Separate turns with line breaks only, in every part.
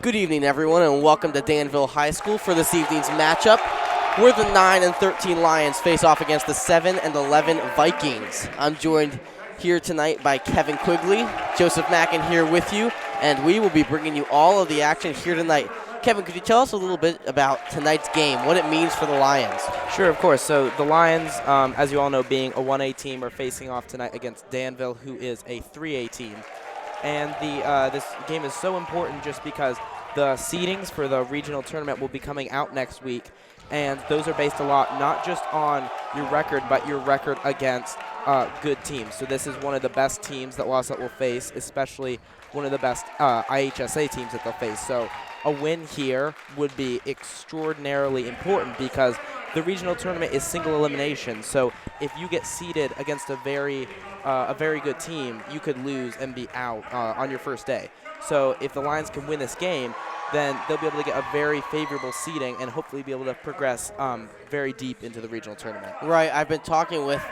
Good evening, everyone, and welcome to Danville High School for this evening's matchup, where the 9 and 13 Lions face off against the 7 and 11 Vikings. I'm joined here tonight by Kevin Quigley, Joseph Mackin here with you, and we will be bringing you all of the action here tonight. Kevin, could you tell us a little bit about tonight's game, what it means for the Lions?
Sure, of course. So the Lions, as you all know, being a 1A team, are facing off tonight against Danville, who is a 3A team. And this game is so important just because the seedings for the regional tournament will be coming out next week, and those are based a lot not just on your record, but your record against good teams. So this is one of the best teams that Wasatch will face, especially one of the best IHSA teams that they'll face. So a win here would be extraordinarily important because the regional tournament is single elimination. So if you get seeded against a very good team, you could lose and be out on your first day. So if the Lions can win this game, then they'll be able to get a very favorable seeding and hopefully be able to progress very deep into the regional tournament.
Right, I've been talking with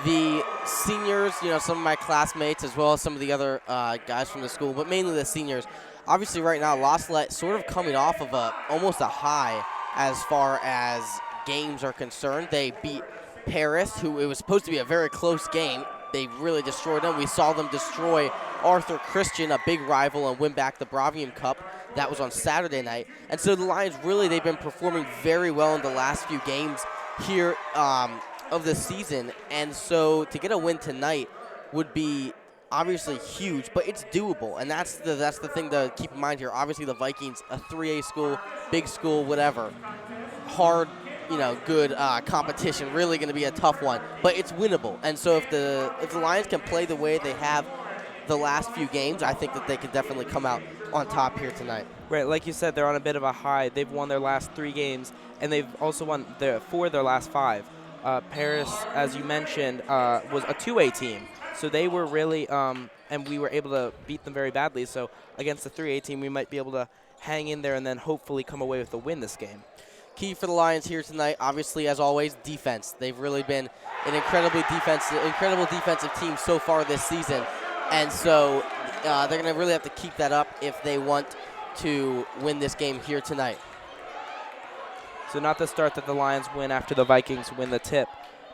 the seniors, some of my classmates as well as some of the other guys from the school, but mainly the seniors. Obviously right now, Salette sort of coming off of almost a high as far as games are concerned. They beat Paris, who it was supposed to be a very close game. They really destroyed them. We saw them destroy Arthur Christian, a big rival, and win back the Bravium Cup. That was on Saturday night. And so the Lions they've been performing very well in the last few games here of the season. And so to get a win tonight would be obviously huge, but it's doable. And that's the thing to keep in mind here. Obviously the Vikings, a 3A school, big school, whatever. Hard, good competition, really going to be a tough one, but it's winnable. And so if the Lions can play the way they have the last few games, I think that they can definitely come out on top here tonight.
Right, like you said, they're on a bit of a high. They've won their last 3 games, and they've also won 4 of their last 5. Paris, as you mentioned, was a 2A team, so they were really, and we were able to beat them very badly. So against the 3A team, we might be able to hang in there and then hopefully come away with a win this game.
Key for the Lions here tonight, obviously, as always, defense. They've really been an incredible defensive team so far this season, and so they're going to really have to keep that up if they want to win this game here tonight.
So not the start that the Lions win after the Vikings win the tip.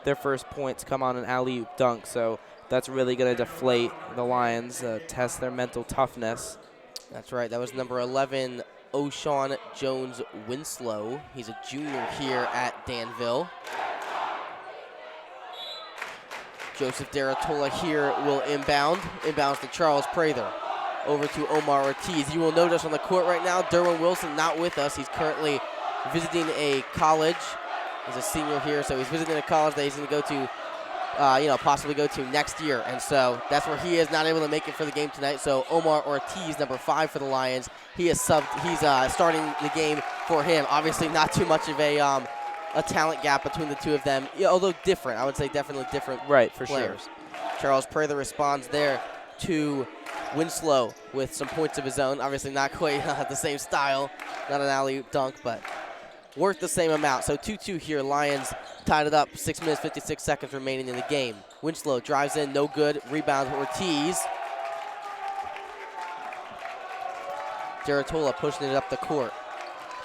Their first points come on an alley-oop dunk, so that's really going to deflate the Lions, test their mental toughness.
That's right. That was number 11, O'Shawn Jones Winslow. He's a junior here at Danville. Joseph Deratola here will inbounds to Charles Prather. Over to Omar Ortiz. You will notice on the court right now, Derwin Wilson not with us. He's currently visiting a college. He's a senior here, so he's visiting a college that he's going to go to, possibly go to next year. And so that's where he is, not able to make it for the game tonight. So Omar Ortiz, number 5 for the Lions, he's starting the game for him. Obviously not too much of a talent gap between the two of them, although different. I would say definitely different players. Sure. Charles Prather responds there to Winslow with some points of his own. Obviously not quite the same style, not an alley-oop dunk, but worth the same amount. So 2-2 here. Lions tied it up. 6 minutes, 56 seconds remaining in the game. Winslow drives in, no good. Rebound Ortiz. Deratola pushing it up the court.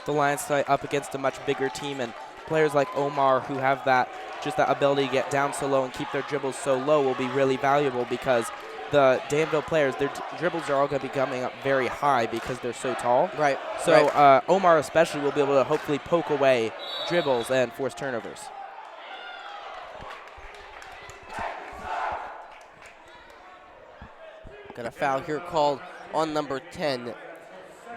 The Lions tonight up against a much bigger team, and players like Omar who have that ability to get down so low and keep their dribbles so low will be really valuable because the Danville players, their dribbles are all going to be coming up very high because they're so tall.
Right.
So Omar especially will be able to hopefully poke away dribbles and force turnovers.
Got a foul here called on number 10,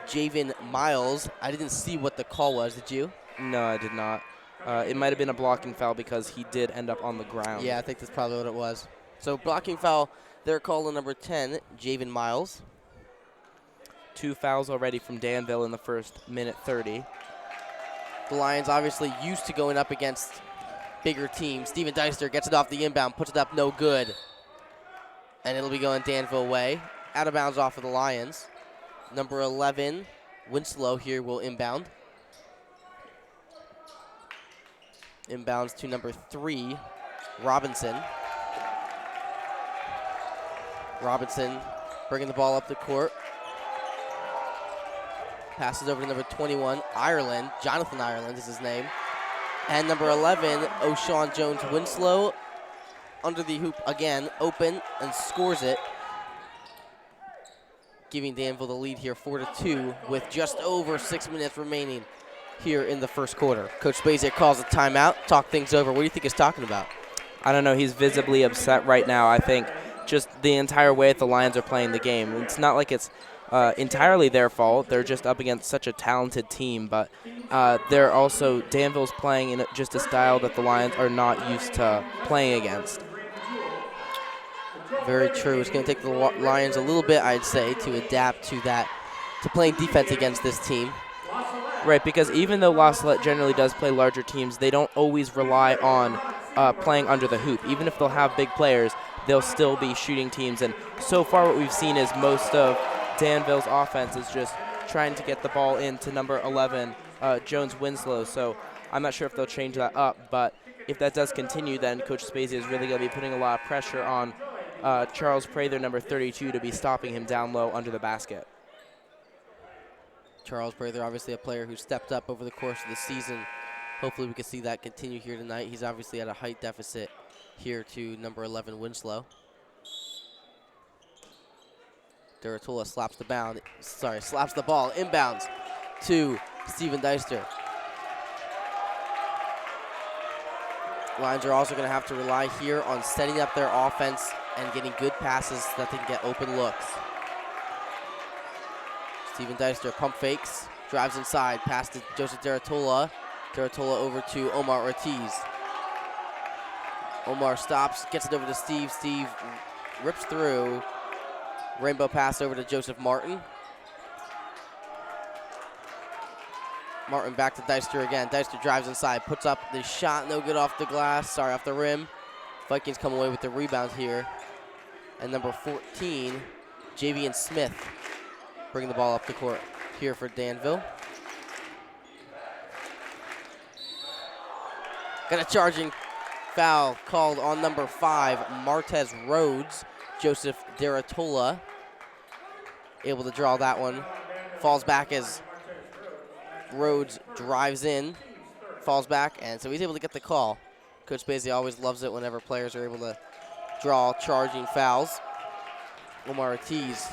Javen Miles. I didn't see what the call was. Did you?
No, I did not. It might have been a blocking foul because he did end up on the ground.
Yeah, I think that's probably what it was. So blocking foul. They're called on number 10, Javen Miles.
2 fouls already from Danville in the first minute 30.
The Lions obviously used to going up against bigger teams. Steven Deister gets it off the inbound, puts it up, no good. And it'll be going Danville way. Out of bounds off of the Lions. Number 11, Winslow here will inbound. Inbounds to number 3, Robinson. Robinson bringing the ball up the court. Passes over to number 21, Ireland. Jonathan Ireland is his name. And number 11, O'Shawn Jones-Winslow, under the hoop again, open, and scores it, giving Danville the lead here 4-2 with just over 6 minutes remaining here in the first quarter. Coach Spazia calls a timeout, talk things over. What do you think he's talking about?
I don't know. He's visibly upset right now. I think just the entire way that the Lions are playing the game. It's not like it's entirely their fault. They're just up against such a talented team, but they're also, Danville's playing in just a style that the Lions are not used to playing against.
Very true. It's going to take the Lions a little bit, I'd say, to adapt to that, to playing defense against this team.
Right, because even though La Salette generally does play larger teams, they don't always rely on playing under the hoop. Even if they'll have big players, they'll still be shooting teams. And so far what we've seen is most of Danville's offense is just trying to get the ball into number 11, Jones-Winslow. So I'm not sure if they'll change that up, but if that does continue, then Coach Spazia is really going to be putting a lot of pressure on Charles Prather, number 32, to be stopping him down low under the basket.
Charles Prather, obviously a player who stepped up over the course of the season. Hopefully we can see that continue here tonight. He's obviously at a height deficit here to number 11, Winslow. Deratola slaps the ball inbounds to Steven Deister. Lions are also going to have to rely here on setting up their offense and getting good passes so that they can get open looks. Steven Deister pump fakes, drives inside, pass to Joseph Deratola. Deratola over to Omar Ortiz. Omar stops, gets it over to Steve. Steve rips through. Rainbow pass over to Joseph Martin. Martin back to Deister again. Deister drives inside, puts up the shot, no good off the glass, off the rim. Vikings come away with the rebound here. And number 14, Javian Smith, bringing the ball up the court here for Danville. Got a charging foul called on number 5, Martez Rhodes. Joseph Deratola able to draw that one. Falls back as Rhodes drives in, falls back, and so he's able to get the call. Coach Spazia always loves it whenever players are able to draw charging fouls. Omar Ortiz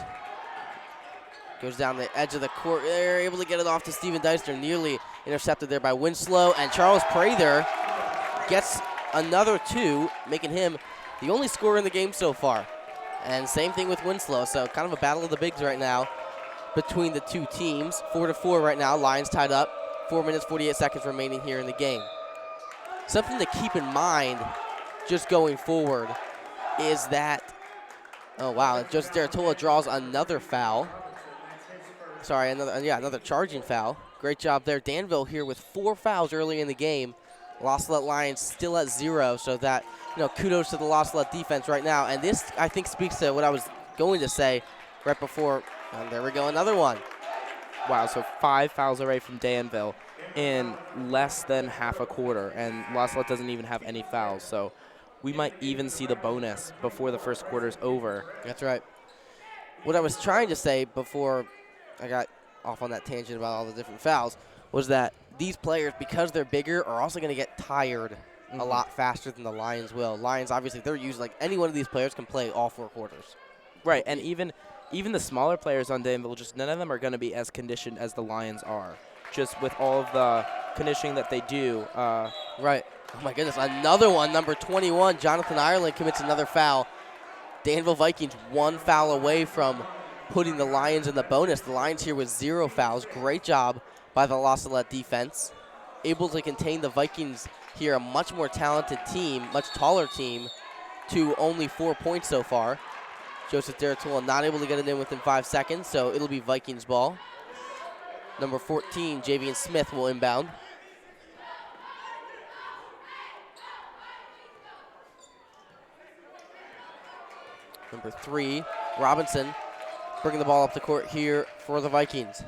goes down the edge of the court. They're able to get it off to Steven Deister, nearly intercepted there by Winslow, and Charles Prather gets another 2, making him the only scorer in the game so far. And same thing with Winslow, so kind of a battle of the bigs right now between the two teams. 4-4 right now, Lions tied up. 4 minutes, 48 seconds remaining here in the game. Something to keep in mind just going forward is that, oh wow, Joseph Deratola draws another foul. Sorry, another charging foul. Great job there. Danville here with 4 fouls early in the game. La Salette Lions still at 0, so that, kudos to the La Salette defense right now. And this, I think, speaks to what I was going to say right before. And there we go, another one.
Wow, so 5 fouls away from Danville in less than half a quarter, and La Salette doesn't even have any fouls. So we might even see the bonus before the first quarter's over.
That's right. What I was trying to say before I got off on that tangent about all the different fouls was that these players, because they're bigger, are also going to get tired a lot faster than the Lions will. Lions, obviously, they're used, like any one of these players can play all 4 quarters.
Right, and even the smaller players on Danville, just none of them are going to be as conditioned as the Lions are, just with all of the conditioning that they do.
Right. Oh, my goodness, another one. Number 21, Jonathan Ireland commits another foul. Danville Vikings 1 foul away from putting the Lions in the bonus. The Lions here with 0 fouls. Great job by the La Salette defense. Able to contain the Vikings here, a much more talented team, much taller team, to only 4 points so far. Joseph Deratola not able to get it in within 5 seconds, so it'll be Vikings ball. Number 14, Javian Smith will inbound. Number 3, Robinson, bringing the ball up the court here for the Vikings.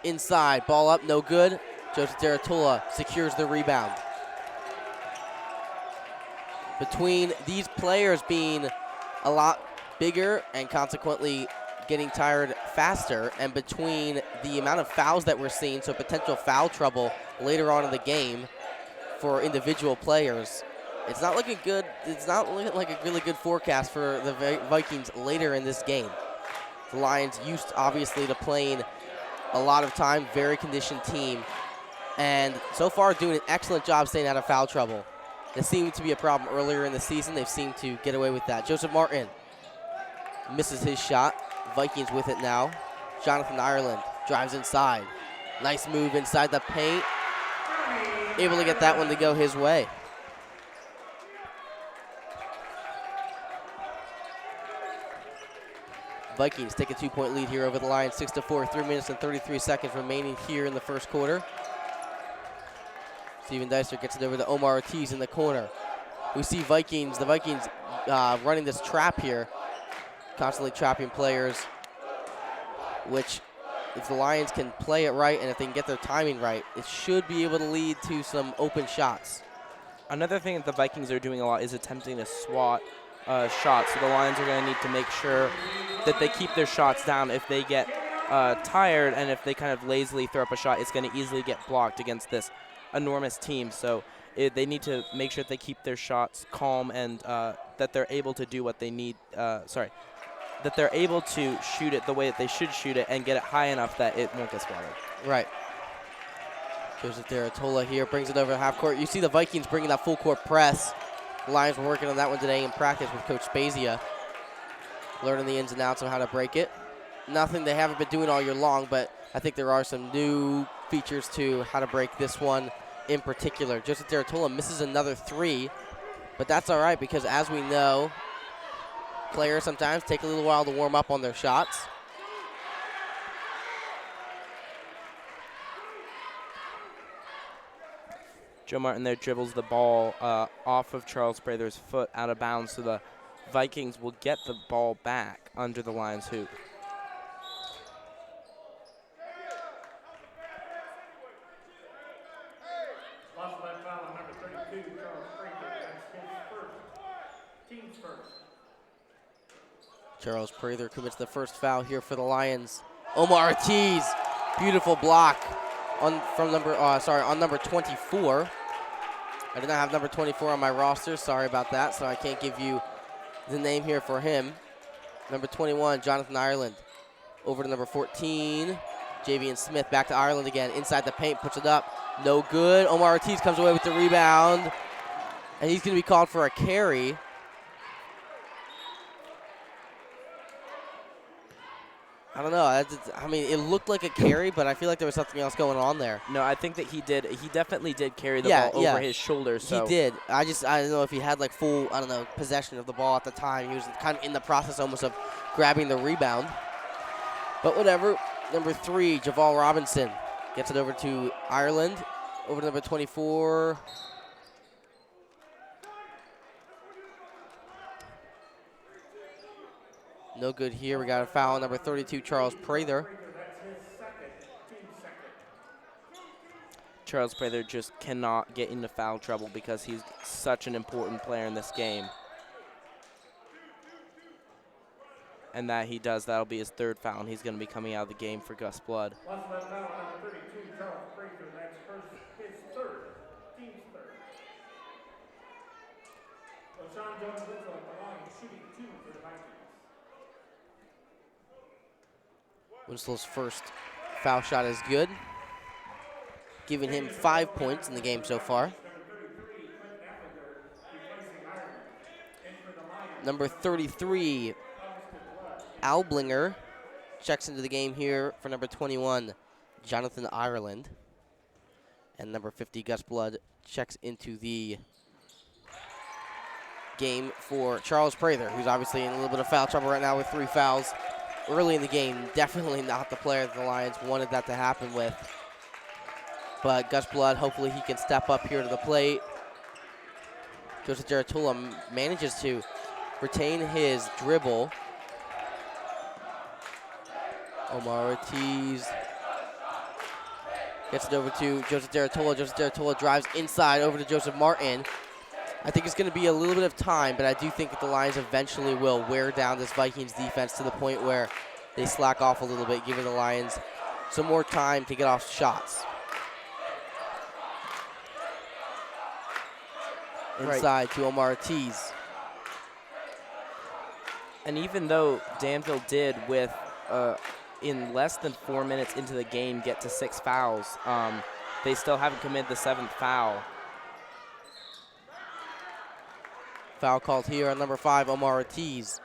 Inside, ball up, no good. Joseph Deratola secures the rebound. Between these players being a lot bigger and consequently getting tired faster, and between the amount of fouls that we're seeing, so potential foul trouble later on in the game for individual players, it's not looking good. It's not looking like a really good forecast for the Vikings later in this game. The Lions used, obviously, to playing a lot of time, very conditioned team, and so far doing an excellent job staying out of foul trouble. This seemed to be a problem earlier in the season. They've seemed to get away with that. Joseph Martin misses his shot. Vikings with it now. Jonathan Ireland drives inside. Nice move inside the paint. Able to get that one to go his way. Vikings take a 2-point lead here over the Lions, 6-4, 3 minutes and 33 seconds remaining here in the first quarter. Steven Deister gets it over to Omar Ortiz in the corner. We see the Vikings running this trap here, constantly trapping players, which if the Lions can play it right and if they can get their timing right, it should be able to lead to some open shots.
Another thing that the Vikings are doing a lot is attempting to swat shots. So the Lions are going to need to make sure that they keep their shots down. If they get tired and if they kind of lazily throw up a shot, it's going to easily get blocked against this enormous team. So they need to make sure that they keep their shots calm and that they're able to do what they need. That they're able to shoot it the way that they should shoot it and get it high enough that it won't get swatted.
Right. Joseph Deratola here brings it over to half court. You see the Vikings bringing that full court press. The Lions were working on that one today in practice with Coach Spezia, learning the ins and outs of how to break it. Nothing they haven't been doing all year long, but I think there are some new features to how to break this one in particular. Joseph Deratola misses another three, but that's all right because as we know, players sometimes take a little while to warm up on their shots.
Joe Martin there dribbles the ball off of Charles Prather's foot out of bounds, so the Vikings will get the ball back under the Lions' hoop.
Charles Prather commits the first foul here for the Lions. Omar Ortiz, beautiful block on number 24. I did not have number 24 on my roster. Sorry about that. So I can't give you the name here for him. Number 21, Jonathan Ireland. Over to number 14, Javian Smith. Back to Ireland again. Inside the paint, puts it up. No good. Omar Ortiz comes away with the rebound. And he's going to be called for a carry. I don't know. I mean, it looked like a carry, but I feel like there was something else going on there.
No, I think that he did. He definitely did carry the ball over his shoulder. So.
He did. I don't know if he had like full, possession of the ball at the time. He was kind of in the process almost of grabbing the rebound. But whatever. Number 3, Javal Robinson gets it over to Ireland. Over to number 24. No good here. We got a foul on number 32, Charles Prather.
Charles Prather just cannot get into foul trouble because he's such an important player in this game. And that he does, that'll be his 3rd foul, and he's going to be coming out of the game for Gus Blood.
Winslow's first foul shot is good, giving him 5 points in the game so far. Number 33, Alblinger, checks into the game here for number 21, Jonathan Ireland. And number 50, Gus Blood, checks into the game for Charles Prather, who's obviously in a little bit of foul trouble right now with 3 fouls. Early in the game, definitely not the player that the Lions wanted that to happen with. But Gus Blood, hopefully he can step up here to the plate. Joseph Deratola manages to retain his dribble. Omar Ortiz gets it over to Joseph Deratola. Joseph Deratola drives inside over to Joseph Martin. I think it's going to be a little bit of time, but I do think that the Lions eventually will wear down this Vikings defense to the point where they slack off a little bit, giving the Lions some more time to get off shots. Inside to Omar Ortiz.
And even though Danville did with in less than 4 minutes into the game get to 6 fouls, they still haven't committed the 7th foul.
Foul called here on number 5, Omar Ortiz.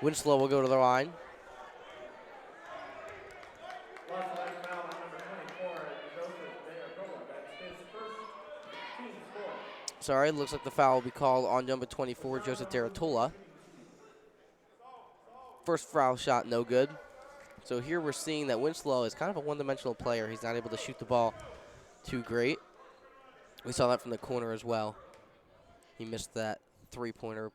Winslow will go to the line. Sorry, looks like the foul will be called on number 24, Joseph Deratola. First foul shot, no good. So here we're seeing that Winslow is kind of a one-dimensional player. He's not able to shoot the ball too great. We saw that from the corner as well. He missed that three-pointer.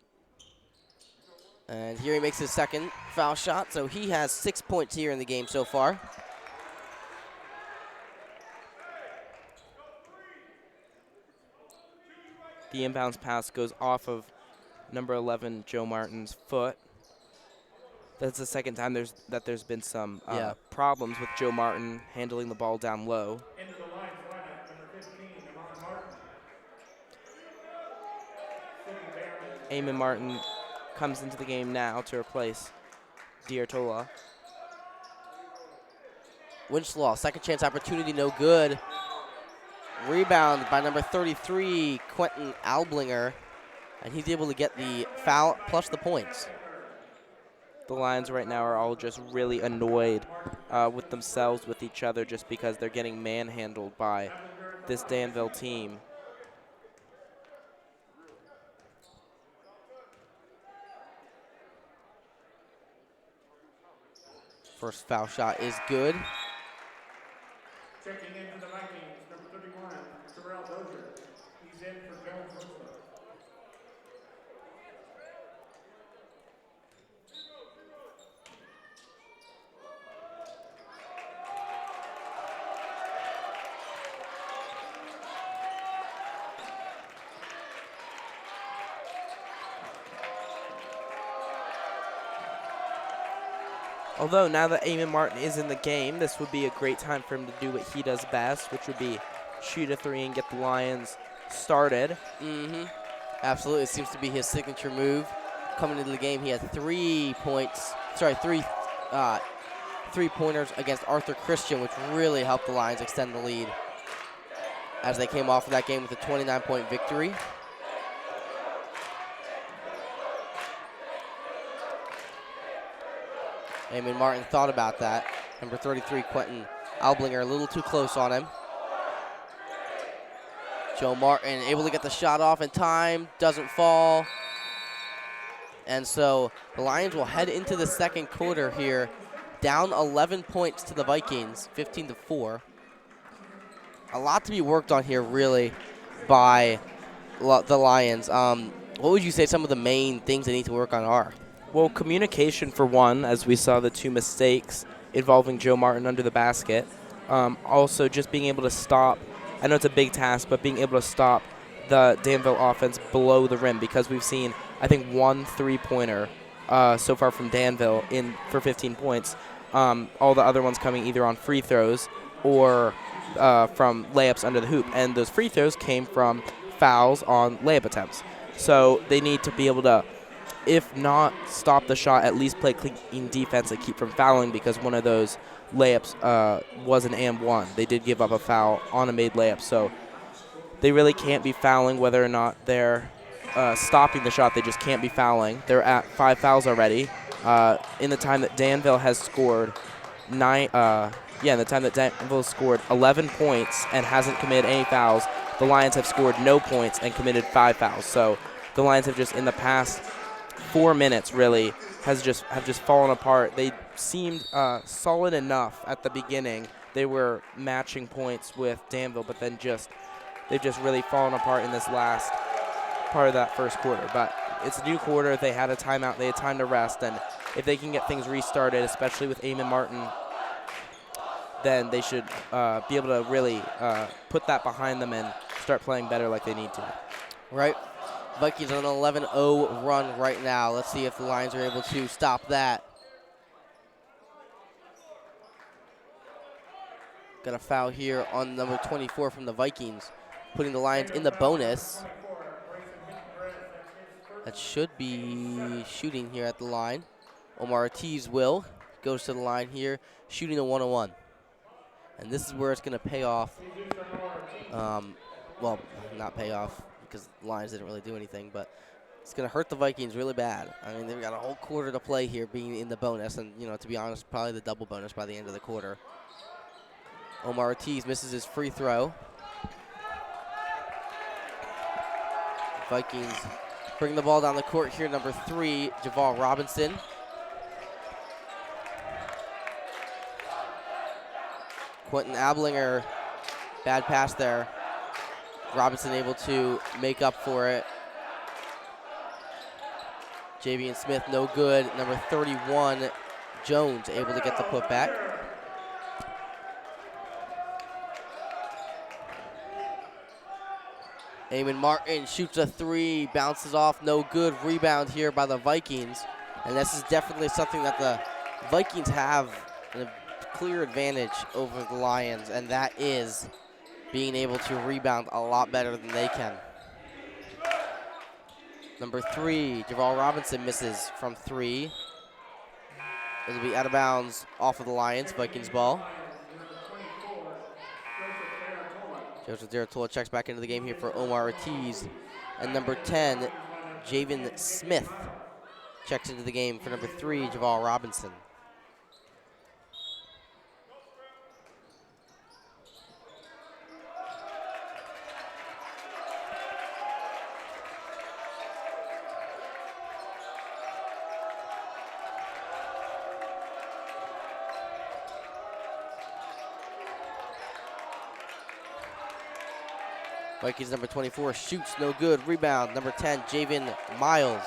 And here he makes his second foul shot, so he has 6 points here in the game so far.
The inbounds pass goes off of number 11, Joe Martin's foot. That's the second time there's been some problems with Joe Martin handling the ball down low.
Into the Lions lineup, number 15, Amon Martin.
Amon Martin comes into the game now to replace Deratola.
Winslow, second chance opportunity, no good. Rebound by number 33, Quentin Alblinger, and he's able to get the foul plus the points.
The Lions right now are all just really annoyed with themselves, with each other, just because they're getting manhandled by this Danville team.
First foul shot is good.
Checking into the Vikings, number 31, Terrell Dozier. He's in for Jones Winslow.
Although now that Amon Martin is in the game, this would be a great time for him to do what he does best, which would be shoot a three and get the Lions started.
Absolutely, it seems to be his signature move. Coming into the game, he had 3 points. Sorry, three-pointers against Arthur Christian, which really helped the Lions extend the lead as they came off of that game with a 29-point victory. Amon Martin thought about that. Number 33, Quentin Alblinger, a little too close on him. Joe Martin able to get the shot off in time, doesn't fall. And so the Lions will head into the second quarter here, down 11 points to the Vikings, 15-4. A lot to be worked on here, really, by the Lions. What would you say some of the main things they need to work on are?
Well, communication for one, as we saw the 2 mistakes involving Joe Martin under the basket. Also, just being able to stop. I know it's a big task, but being able to stop the Danville offense below the rim, because we've seen, I think, 1 3-pointer so far from Danville for 15 points. All the other ones coming either on free throws or from layups under the hoop. And those free throws came from fouls on layup attempts. So they need to be able to, if not stop the shot, at least play clean defense and keep from fouling, because one of those layups was an and one. They did give up a foul on a made layup, so they really can't be fouling whether or not they're stopping the shot. They just can't be fouling. They're at 5 fouls already. In the time that Danville has scored 11 points and hasn't committed any fouls, the Lions have scored no points and committed 5 fouls. So the Lions have just, in the past 4 minutes, really have just fallen apart. They seemed solid enough at the beginning. They were matching points with Danville, but then they've just really fallen apart in this last part of that first quarter. But it's a new quarter. They had a timeout. They had time to rest, and if they can get things restarted, especially with Amon Martin, then they should be able to really put that behind them and start playing better like they need to.
Right. Vikings on an 11-0 run right now. Let's see if the Lions are able to stop that. Got a foul here on number 24 from the Vikings, putting the Lions in the bonus. That should be shooting here at the line. Omar Ortiz goes to the line here, shooting a 1-on-1. And this is where it's going to pay off. Well, not pay off because the Lions didn't really do anything, but it's going to hurt the Vikings really bad. I mean, they've got a whole quarter to play here being in the bonus, and, you know, to be honest, probably the double bonus by the end of the quarter. Omar Ortiz misses his free throw. Vikings bring the ball down the court here, number 3, Javal Robinson. Quentin Ablinger, bad pass there. Robinson able to make up for it. Javian Smith, no good. Number 31, Jones, able to get the putback. Eamon Martin shoots a 3, bounces off, no good. Rebound here by the Vikings. And this is definitely something that the Vikings have a clear advantage over the Lions, and that is being able to rebound a lot better than they can. Number 3, Javal Robinson misses from 3. It'll be out of bounds off of the Lions, Vikings ball. Joseph Deratola checks back into the game here for Omar Ortiz. And number 10, Javen Smith checks into the game for number 3, Javal Robinson. Vikings number 24 shoots, no good. Rebound, number 10, Javian Miles.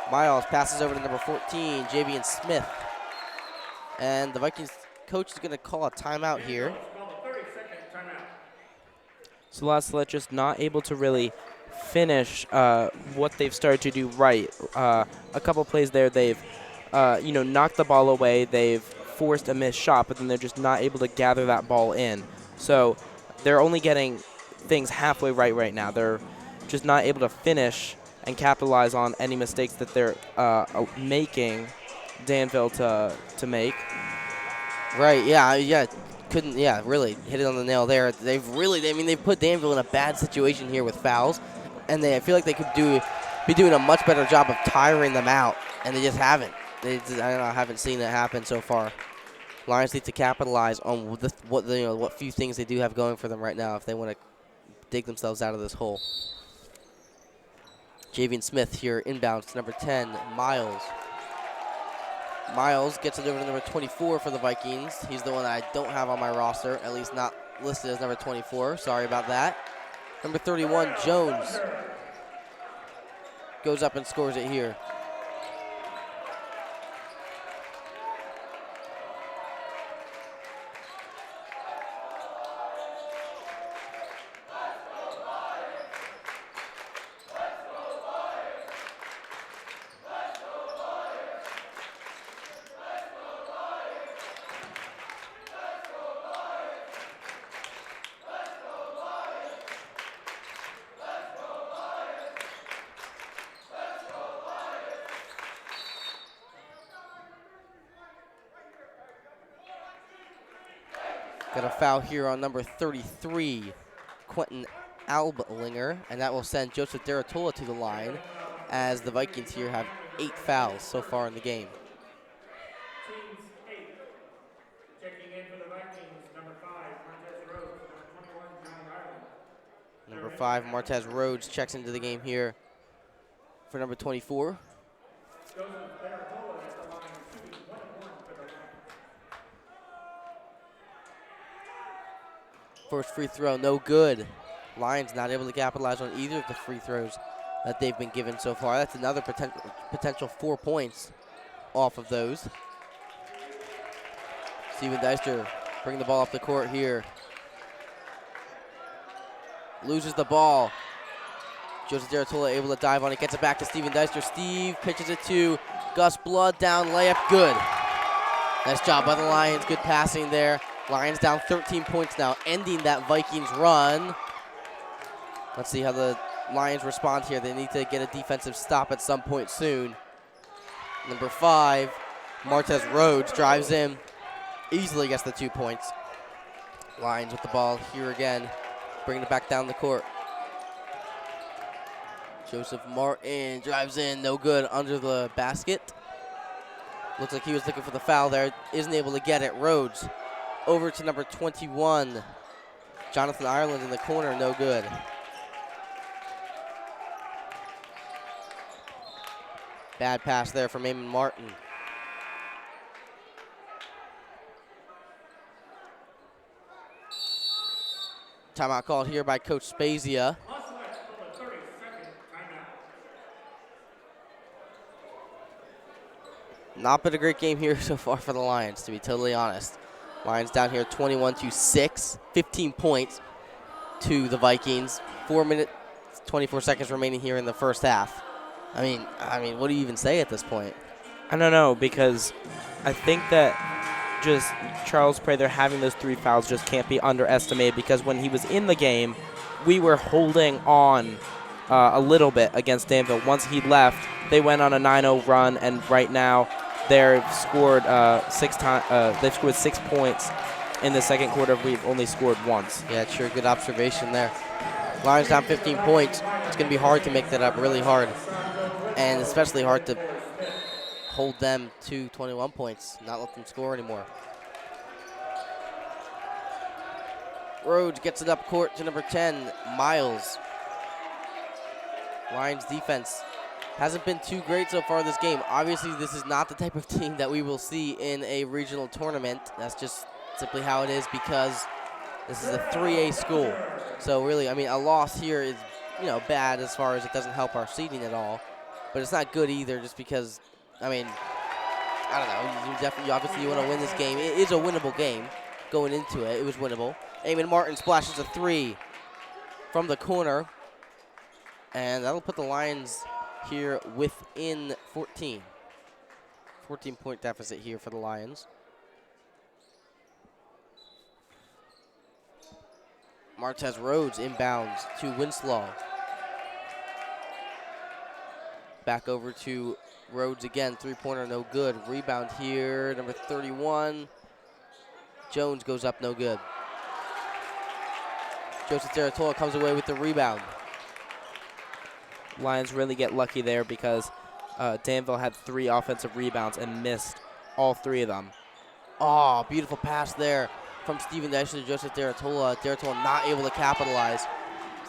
Miles passes over to number 14, Javian Smith. And the Vikings coach is going to call a timeout here.
So Salette just not able to really finish what they've started to do right. A couple plays there, they've knocked the ball away. They've forced a missed shot, but then they're just not able to gather that ball in. So they're only getting things halfway right now. They're just not able to finish and capitalize on any mistakes that they're making Danville to make.
Right, really hit it on the nail there. They've put Danville in a bad situation here with fouls, and I feel like they could be doing a much better job of tiring them out, and they just haven't. I haven't seen it happen so far. Lions need to capitalize on what few things they do have going for them right now if they want to dig themselves out of this hole. Javian Smith here inbounds to number 10, Miles. Miles gets it over to number 24 for the Vikings. He's the one I don't have on my roster, at least not listed as number 24. Sorry about that. Number 31, Jones, goes up and scores it here. Got a foul here on number 33, Quentin Ablinger, and that will send Joseph Deratola to the line as the Vikings here have 8 fouls so far in the game.
Teams 8. Checking in for the Vikings, number 5, Martez Rhodes, number 21, Johnny Ireland.
Number 5, Martez Rhodes checks into the game here for number 24.
Joseph Deratola at the line, shooting 1 for the Lions.
First free throw, no good. Lions not able to capitalize on either of the free throws that they've been given so far. That's another potential 4 points off of those. Steven Deister bringing the ball up the court here. Loses the ball. Joseph Deratola able to dive on it, gets it back to Steven Deister. Steve pitches it to Gus Blood, down layup, good. Nice job by the Lions, good passing there. Lions down 13 points now, ending that Vikings run. Let's see how the Lions respond here. They need to get a defensive stop at some point soon. Number 5, Martez Rhodes drives in, easily gets the 2 points. Lions with the ball here again, bringing it back down the court. Joseph Martin drives in, no good, under the basket. Looks like he was looking for the foul there, isn't able to get it. Rhodes over to number 21, Jonathan Ireland in the corner, no good. Bad pass there from Eamon Martin. Timeout called here by Coach Spezia. Not been a great game here so far for the Lions, to be totally honest. Lions down here 21-6, 15 points to the Vikings. 4 minutes, 24 seconds remaining here in the first half. I mean, what do you even say at this point?
I don't know, because I think that just Charles Prather having those 3 fouls just can't be underestimated, because when he was in the game, we were holding on a little bit against Danville. Once he left, they went on a 9-0 run, and right now they've scored 6 points in the second quarter. We've only scored once.
Yeah, sure, good observation there. Lions down 15 points. It's going to be hard to make that up, really hard, and especially hard to hold them to 21 points, not let them score anymore. Rhodes gets it up court to number 10, Miles. Lions defense hasn't been too great so far this game. Obviously, this is not the type of team that we will see in a regional tournament. That's just simply how it is, because this is a 3A school. So really, I mean, a loss here is, bad as far as it doesn't help our seeding at all. But it's not good either, just because, I mean, I don't know. You obviously want to win this game. It is a winnable game going into it. It was winnable. Eamon Martin splashes a 3 from the corner. And that'll put the Lions here within 14. 14-point deficit here for the Lions. Martez Rhodes inbounds to Winslow. Back over to Rhodes again. 3-pointer, no good. Rebound here, number 31. Jones goes up, no good. Joseph Deratola comes away with the rebound.
Lions really get lucky there, because Danville had 3 offensive rebounds and missed all 3 of them.
Oh, beautiful pass there from Steven Deister to Joseph Deratola. Deratola not able to capitalize.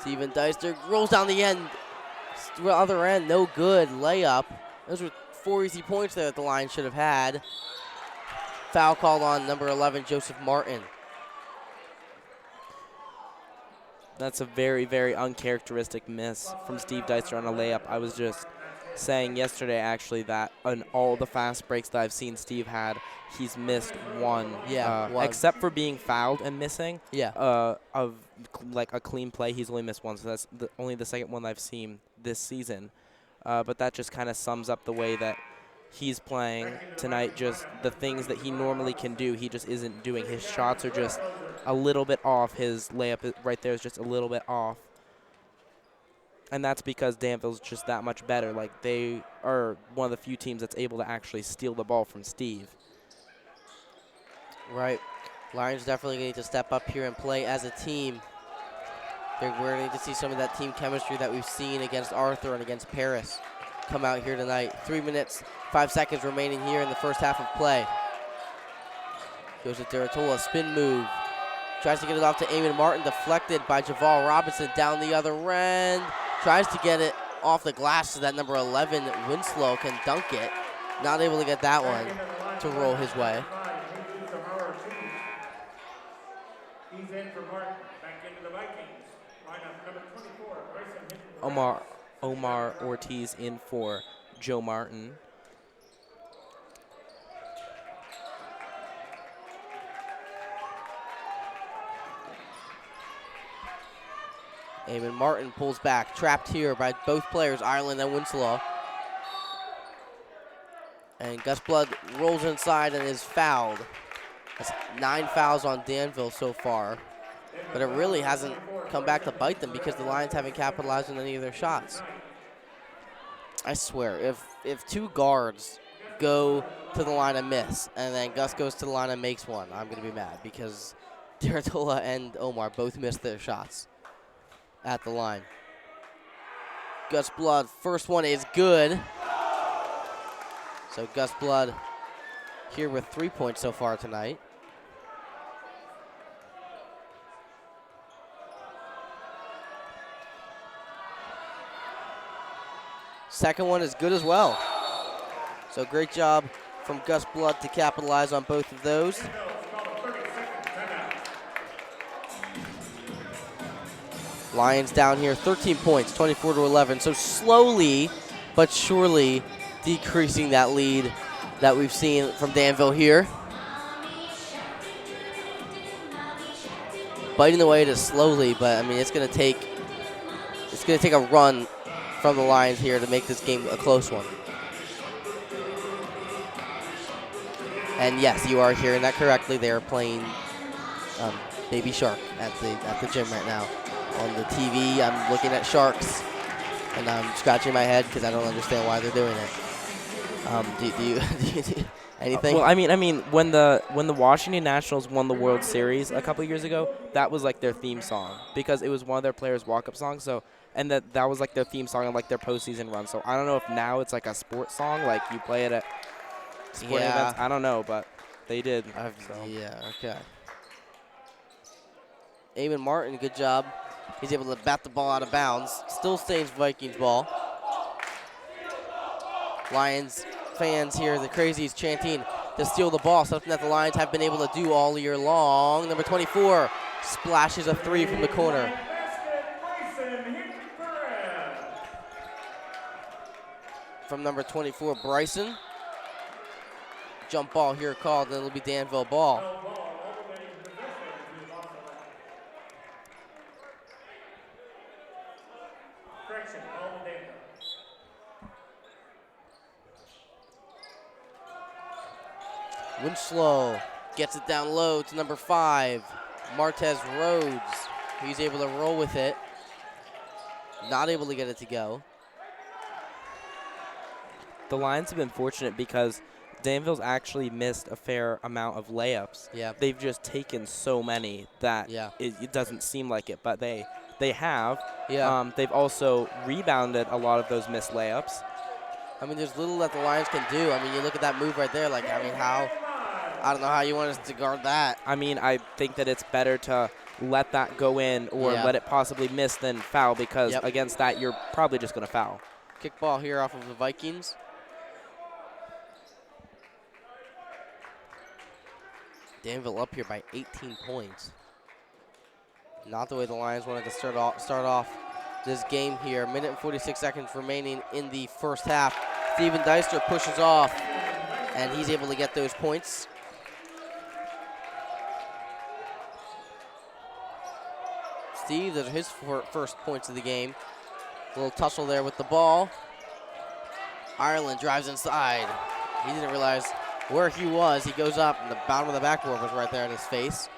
Steven Deister rolls down the end. Other end, no good. Layup. Those were 4 easy points there that the Lions should have had. Foul called on number 11, Joseph Martin.
That's a very, very uncharacteristic miss from Steve Deister on a layup. I was just saying yesterday, actually, that on all the fast breaks that I've seen Steve had, he's missed one.
Yeah, one.
Except for being fouled and missing.
Yeah.
Of like a clean play, he's only missed one. So that's only the second one I've seen this season. But that just kind of sums up the way that he's playing tonight. Just the things that he normally can do, he just isn't doing. His shots are just a little bit off. His layup right there is just a little bit off. And that's because Danville's just that much better. Like, they are one of the few teams that's able to actually steal the ball from Steve.
Right. Lions definitely need to step up here and play as a team. We're going to need to see some of that team chemistry that we've seen against Arthur and against Paris come out here tonight. 3 minutes, 5 seconds remaining here in the first half of play. Joseph Deratola, spin move. Tries to get it off to Eamon Martin, deflected by Javal Robinson down the other end. Tries to get it off the glass so that number 11, Winslow, can dunk it. Not able to get that one to roll his way.
He's in for Martin. Back into the Vikings. Lineup number 24, Bryson.
Omar Ortiz in for Joe Martin.
Eamon Martin pulls back, trapped here by both players, Ireland and Winslow. And Gus Blood rolls inside and is fouled. That's 9 fouls on Danville so far, but it really hasn't come back to bite them because the Lions haven't capitalized on any of their shots. I swear, if 2 guards go to the line and miss, and then Gus goes to the line and makes one, I'm going to be mad because Deratola and Omar both missed their shots at the line. Gus Blood, first one is good. So Gus Blood here with 3 points so far tonight. Second one is good as well. So great job from Gus Blood to capitalize on both of those. Lions down here 13 points, 24-11. So slowly but surely decreasing that lead that we've seen from Danville here. Biting away at it slowly, but I mean it's gonna take a run from the Lions here to make this game a close one. And yes, you are hearing that correctly. They are playing Baby Shark at the gym right now. On the TV, I'm looking at sharks, and I'm scratching my head because I don't understand why they're doing it. Do you anything?
Well, I mean, when the Washington Nationals won the World Series a couple years ago, that was like their theme song because it was one of their players' walk-up songs. So, and that was like their theme song and like their postseason run. So I don't know if now it's like a sports song, like you play it at sporting events. I don't know, but they did. So.
Yeah. Okay. Eamon Martin, good job. He's able to bat the ball out of bounds. Still stays Vikings ball. Lions fans here, the crazies chanting to steal the ball, something that the Lions have been able to do all year long. Number 24 splashes a 3 from the corner. From number 24, Bryson. Jump ball here called, and it'll be Danville ball. Winslow gets it down low to number 5, Martez Rhodes. He's able to roll with it. Not able to get it to go.
The Lions have been fortunate because Danville's actually missed a fair amount of layups.
Yeah.
They've just taken so many that it doesn't seem like it, but they have.
Yeah.
They've also rebounded a lot of those missed layups.
I mean, there's little that the Lions can do. I mean, you look at that move right there. Like, I mean, I don't know how you want us to guard that.
I mean, I think that it's better to let that go in or let it possibly miss than foul because against that, you're probably just going to foul.
Kick ball here off of the Vikings. Danville up here by 18 points. Not the way the Lions wanted to start off this game here. Minute and 46 seconds remaining in the first half. Steven Deister pushes off, and he's able to get those points. Steve, those are his first points of the game. A little tussle there with the ball. Ireland drives inside. He didn't realize where he was. He goes up, and the bottom of the backboard was right there in his face.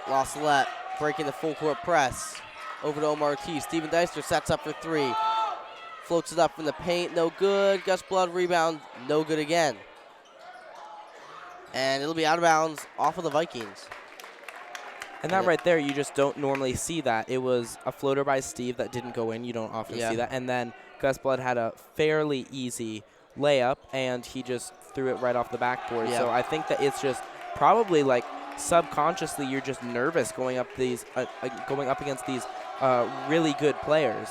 Salette breaking the full court press. Over to Omar Ortiz. Steven Deister sets up for 3. Floats it up from the paint. No good. Gus Blood rebound. No good again. And it'll be out of bounds off of the Vikings.
And that right there, you just don't normally see that. It was a floater by Steve that didn't go in. You don't often see that. And then Gus Blood had a fairly easy layup, and he just threw it right off the backboard. So I think that it's just probably like subconsciously you're just nervous going up against these really good players.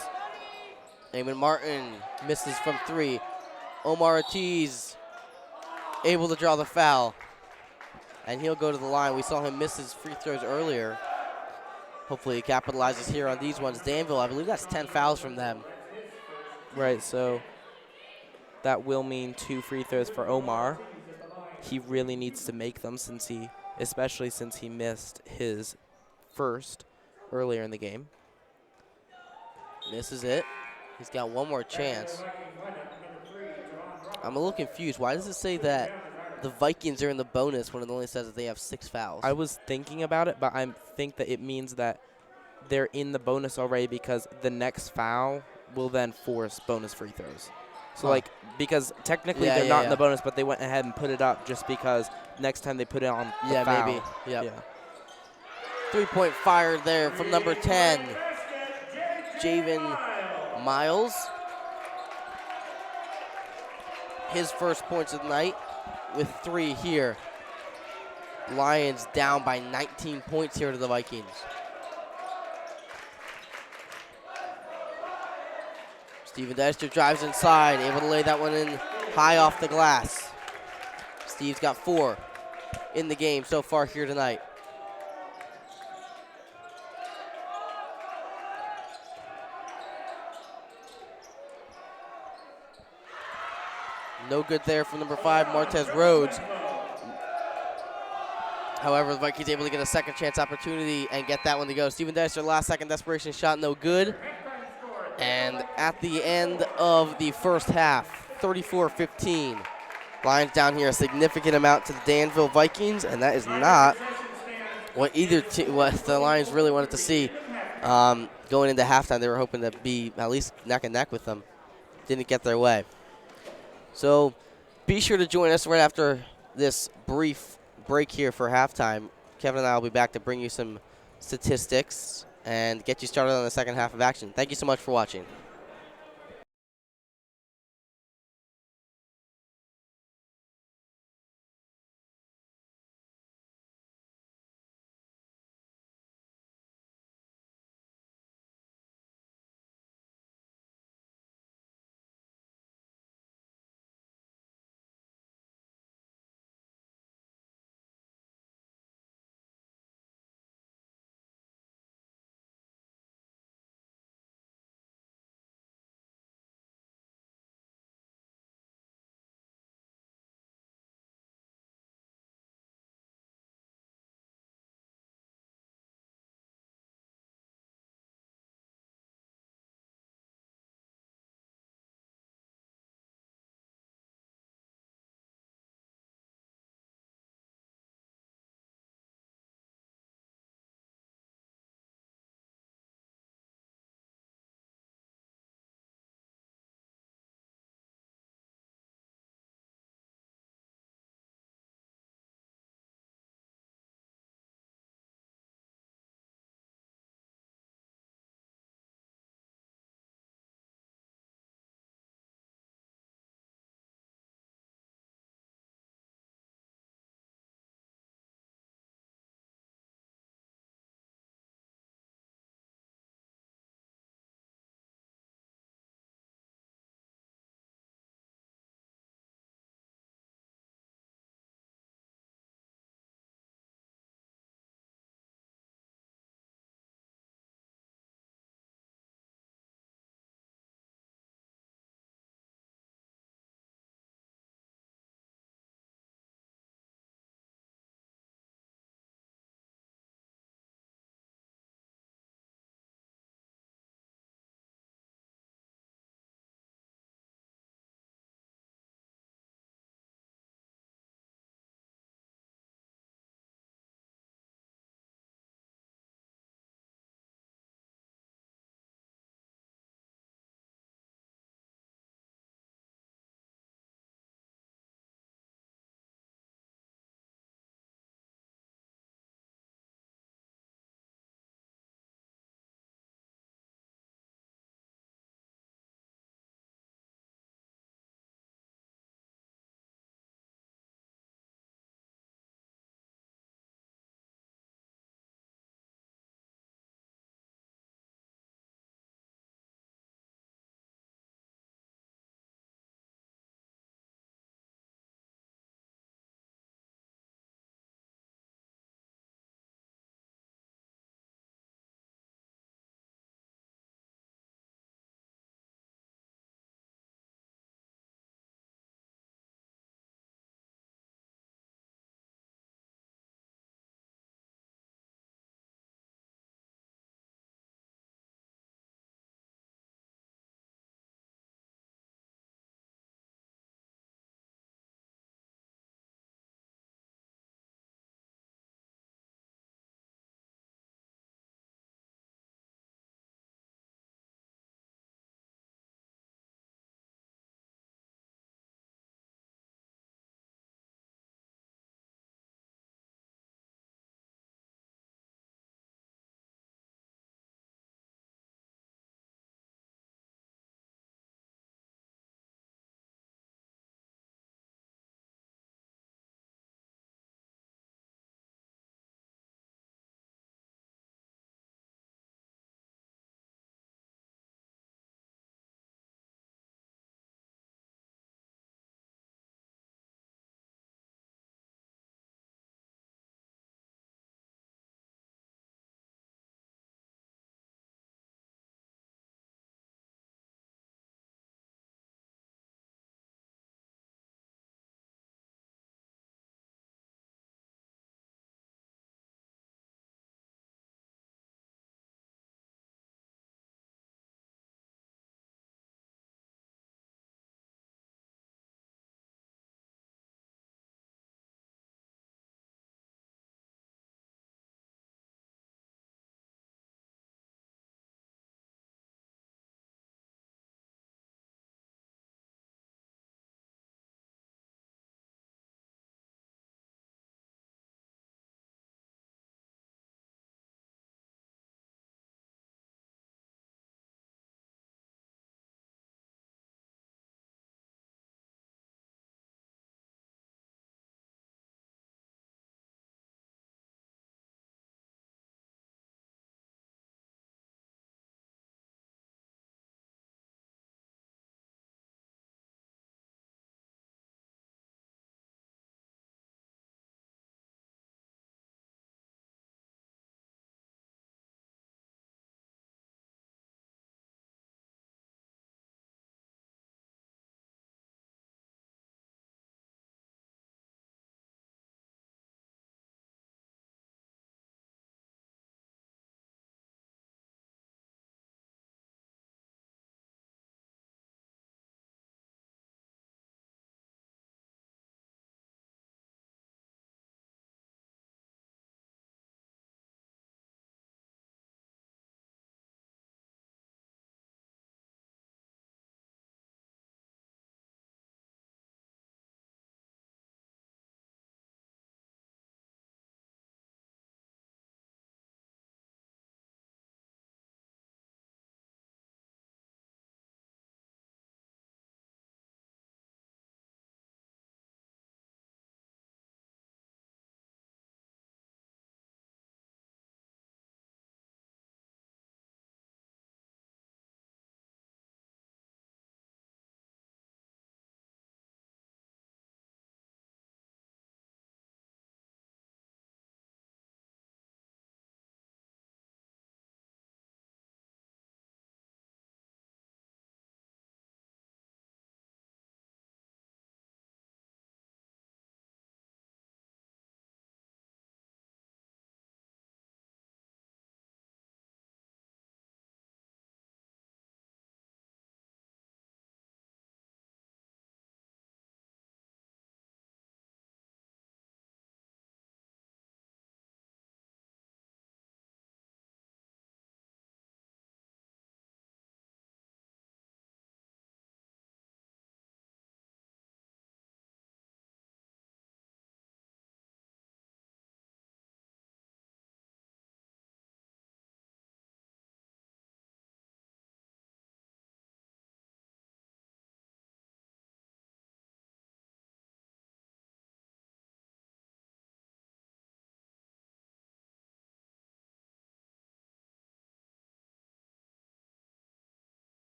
Eamon Martin misses from 3. Omar Ortiz able to draw the foul. And he'll go to the line. We saw him miss his free throws earlier. Hopefully he capitalizes here on these ones. Danville, I believe that's 10 fouls from them.
Right, so that will mean 2 free throws for Omar. He really needs to make them especially since he missed his first earlier in the game.
Misses it. He's got one more chance. I'm a little confused. Why does it say that the Vikings are in the bonus when it only says that they have 6 fouls.
I was thinking about it, but I think that it means that they're in the bonus already because the next foul will then force bonus free throws. So, like, because technically they're not in the bonus, but they went ahead and put it up just because next time they put it on the foul.
Maybe. Yep.
Yeah.
3-point fire there from number 10, Javen Miles. His first points of the night with 3 here. Lions down by 19 points here to the Vikings. Steven Deister drives inside, able to lay that one in high off the glass. Steve's got 4 in the game so far here tonight. No good there from number 5, Martez Rhodes. However, the Vikings able to get a second chance opportunity and get that one to go. Steven Deister, last second desperation shot, no good. And at the end of the first half, 34-15. Lions down here a significant amount to the Danville Vikings, and that is not what what the Lions really wanted to see. Going into halftime, they were hoping to be at least neck and neck with them. Didn't get their way. So be sure to join us right after this brief break here for halftime. Kevin and I will be back to bring you some statistics and get you started on the second half of action. Thank you so much for watching.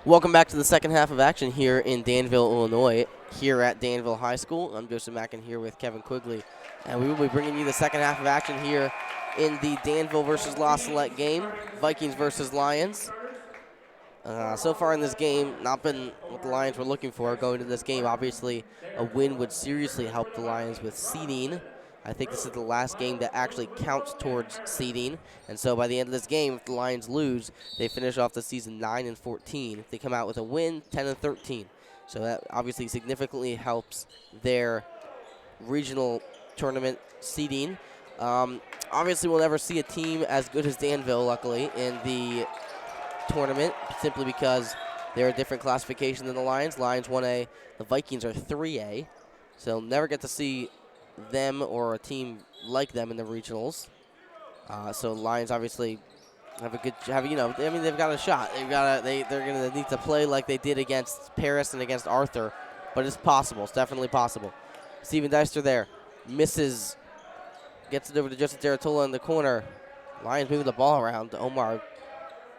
Welcome back to the second half of action here in Danville, Illinois, here at Danville High School. I'm Joseph Mackin here with Kevin Quigley, and we will be bringing you the second half of action here in the Danville versus La Salette game, Vikings versus Lions. So far in this game, not been what the Lions were looking for going into this game. Obviously, a win would seriously help the Lions with seeding. I think this is the last game that actually counts towards seeding. And so by the end of this game, if the Lions lose, they finish off the season 9-14. If they come out with a win, 10-13. So that obviously significantly helps their regional tournament seeding. Obviously, we'll never see a team as good as Danville, luckily, in the tournament, simply because they're a different classification than the Lions. Lions 1A, the Vikings are 3A. So never get to see them or a team like them in the regionals. So Lions obviously have a good, they've got a shot. They're gonna need to play like they did against Paris and against Arthur, but it's possible. It's definitely possible. Steven Deister there misses, gets it over to Joseph Deratola in the corner. Lions moving the ball around. Omar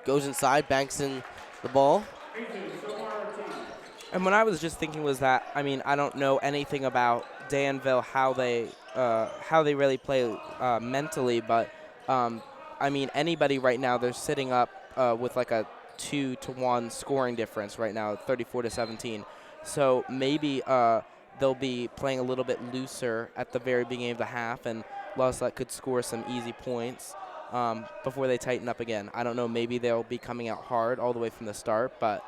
goes inside, banks in the ball.
And what I was just thinking was that, I don't know anything about Danville, how they really play mentally, but anybody right now, they're sitting up with like a 2-1 scoring difference right now, 34-17. So maybe they'll be playing a little bit looser at the very beginning of the half, and La Salette could score some easy points before they tighten up again. I don't know, maybe they'll be coming out hard all the way from the start, but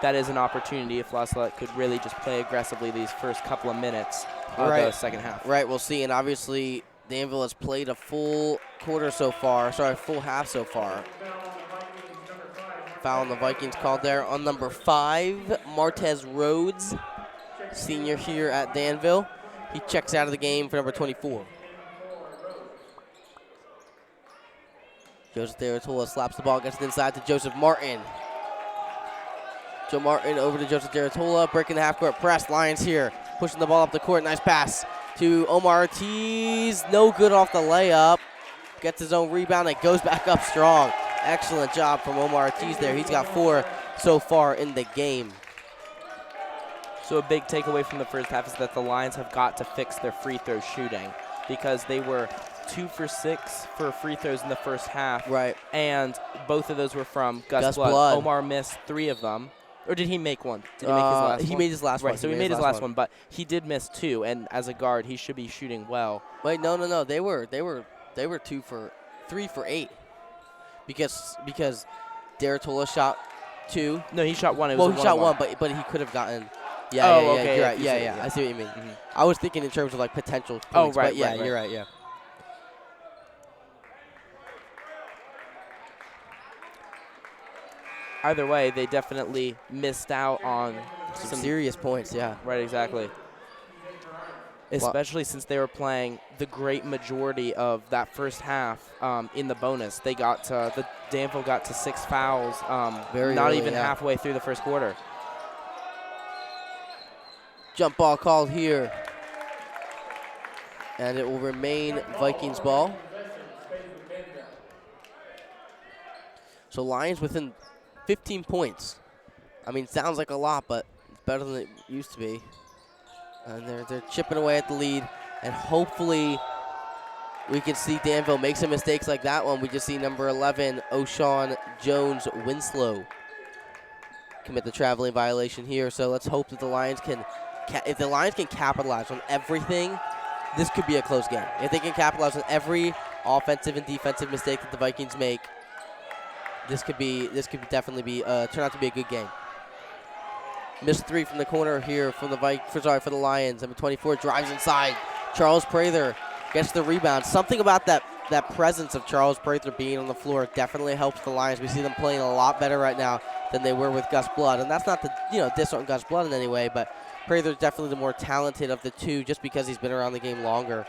that is an opportunity if La Salette could really just play aggressively these first couple of minutes of the second half.
Right, we'll see. And obviously, Danville has played a full half so far. Foul on the Vikings called there on number 5, Martez Rhodes, senior here at Danville. He checks out of the game for number 24. Joseph Deratola slaps the ball, gets it inside to Joseph Martin. Joe Martin over to Joseph Deratola, breaking the half-court press. Lions here, pushing the ball up the court. Nice pass to Omar Ortiz. No good off the layup. Gets his own rebound and goes back up strong. Excellent job from Omar Ortiz there. He's got 4 so far in the game.
So a big takeaway from the first half is that the Lions have got to fix their free throw shooting, because they were 2 for 6 for free throws in the first half.
Right.
And both of those were from Gus Blood. Omar missed 3 of them. Or did he make one? Did he make his last one?
He made his last one.
Right, so he made his last one, but he did miss 2, and as a guard, he should be shooting well.
Wait, no. They were 3 for 8. Because Deratola shot 2.
No, he shot 1.
He shot 1, but he could have gotten. Yeah,
okay,
you're right. Yeah. I see what you mean. Mm-hmm. I was thinking in terms of like potential points.
Oh, right.
But yeah,
right.
You're right. Yeah.
Either way, they definitely missed out on
some serious points. Yeah.
Right. Exactly. Especially since they were playing the great majority of that first half in the bonus. They got to Danville got to 6 fouls. Not
early,
even halfway through the first quarter.
Jump ball called here, and it will remain Vikings ball. So Lions within 15 points. Sounds like a lot, but it's better than it used to be. And they're chipping away at the lead, and hopefully we can see Danville make some mistakes like that one. We just see number 11, O'Shawn Jones Winslow, commit the traveling violation here. So let's hope that the Lions can, if the Lions can capitalize on everything, this could be a close game. If they can capitalize on every offensive and defensive mistake that the Vikings make, this could definitely be turn out to be a good game. Missed 3 from the corner here from the for the Lions. Number 24 drives inside. Charles Prather gets the rebound. Something about that presence of Charles Prather being on the floor definitely helps the Lions. We see them playing a lot better right now than they were with Gus Blood, and that's not to diss on Gus Blood in any way, but Prather's definitely the more talented of the two, just because he's been around the game longer,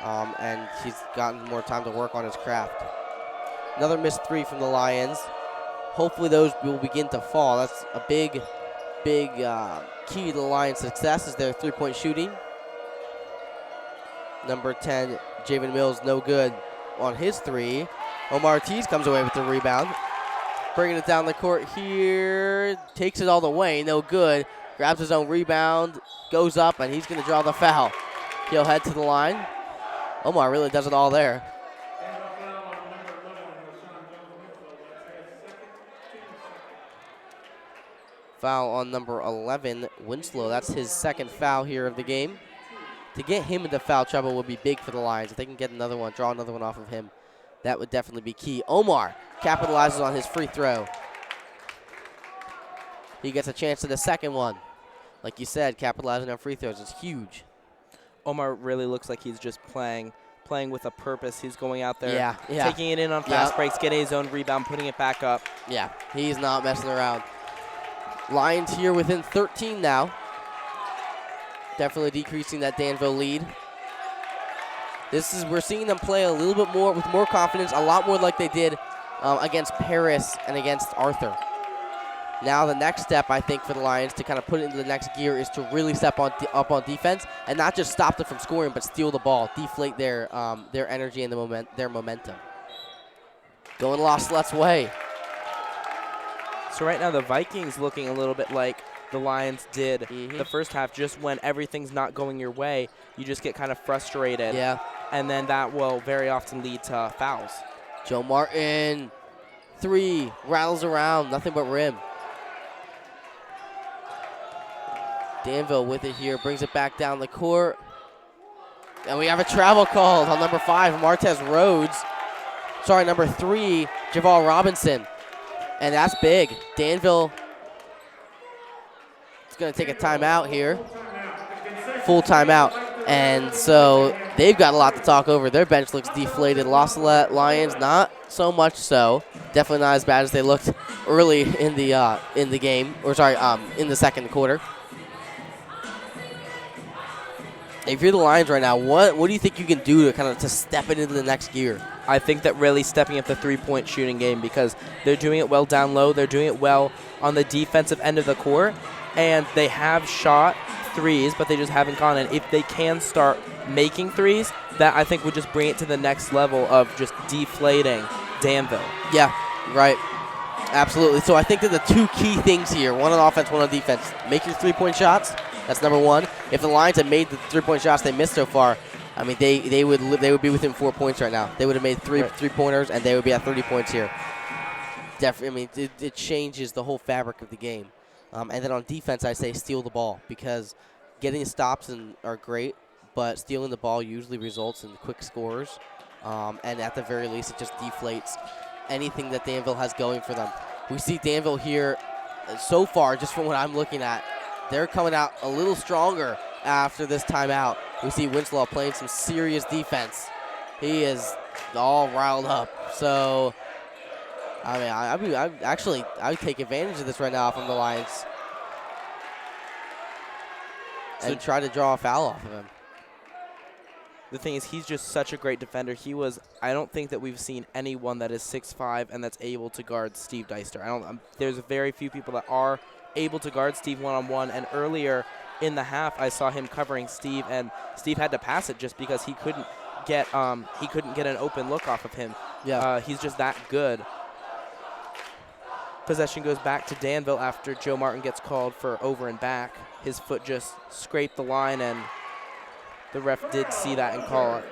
and he's gotten more time to work on his craft. Another missed 3 from the Lions. Hopefully those will begin to fall. That's a big key to the Lions' success is their three-point shooting. Number 10, Javen Mills, no good on his 3. Omar Ortiz comes away with the rebound. bringing it down the court here. Takes it all the way, no good. Grabs his own rebound, goes up, and he's going to draw the foul. He'll head to the line. Omar really does it all there. Foul on number 11, Winslow. That's his second foul here of the game. To get him into foul trouble would be big for the Lions. If they can get another one, draw another one off of him, that would definitely be key. Omar capitalizes on his free throw. He gets a chance to the second one. Like you said, capitalizing on free throws is huge.
Omar really looks like he's just playing with a purpose. He's going out there,
yeah.
taking it in on fast breaks, getting his own rebound, putting it back up.
Yeah, he's not messing around. Lions here within 13 now. Definitely decreasing that Danville lead. We're seeing them play a little bit more with more confidence, a lot more like they did against Paris and against Arthur. Now the next step, I think, for the Lions to kind of put it into the next gear is to really step up on defense and not just stop them from scoring, but steal the ball, deflate their energy and their momentum. Going La Salette's way.
So right now the Vikings looking a little bit like the Lions did the first half. Just when everything's not going your way, you just get kind of frustrated.
Yeah.
And then that will very often lead to fouls.
Joe Martin, 3, rattles around, nothing but rim. Danville with it here, brings it back down the court. And we have a travel called on number 5, Martez Rhodes. Sorry, number 3, Javal Robinson. And that's big. Danville is going to take a timeout here. Full timeout. And so they've got a lot to talk over. Their bench looks deflated. La Salette Lions, not so much so. Definitely not as bad as they looked early in the game, or sorry, in the second quarter. If you're the Lions right now, what do you think you can do to step it into the next gear?
I think that really stepping up the three-point shooting game, because they're doing it well down low. They're doing it well on the defensive end of the court, and they have shot threes, but they just haven't gone. And if they can start making threes, that I think would just bring it to the next level of just deflating Danville.
Yeah, right. Absolutely. So I think that the two key things here, one on offense, one on defense, make your three-point shots. That's number one. If the Lions had made the three-point shots they missed so far, I mean, they would be within 4 points right now. They would have made three-pointers, and they would be at 30 points here. Definitely, I mean, it changes the whole fabric of the game. And then on defense, I say steal the ball, because getting stops are great, but stealing the ball usually results in quick scores. And at the very least, it just deflates anything that Danville has going for them. We see Danville here so far, just from what I'm looking at, they're coming out a little stronger after this timeout. We see Winslow playing some serious defense. He is all riled up. So, I mean, I would take advantage of this right now from the Lions and try to draw a foul off of him.
The thing is, he's just such a great defender. I don't think that we've seen anyone that is 6'5" and that's able to guard Steve Deister. There's very few people that are able to guard Steve one-on-one, and earlier in the half I saw him covering Steve, and Steve had to pass it just because he couldn't get an open look off of him.
Yeah.
He's just that good. Possession goes back to Danville after Joe Martin gets called for over and back. His foot just scraped the line, and the ref did see that and call it.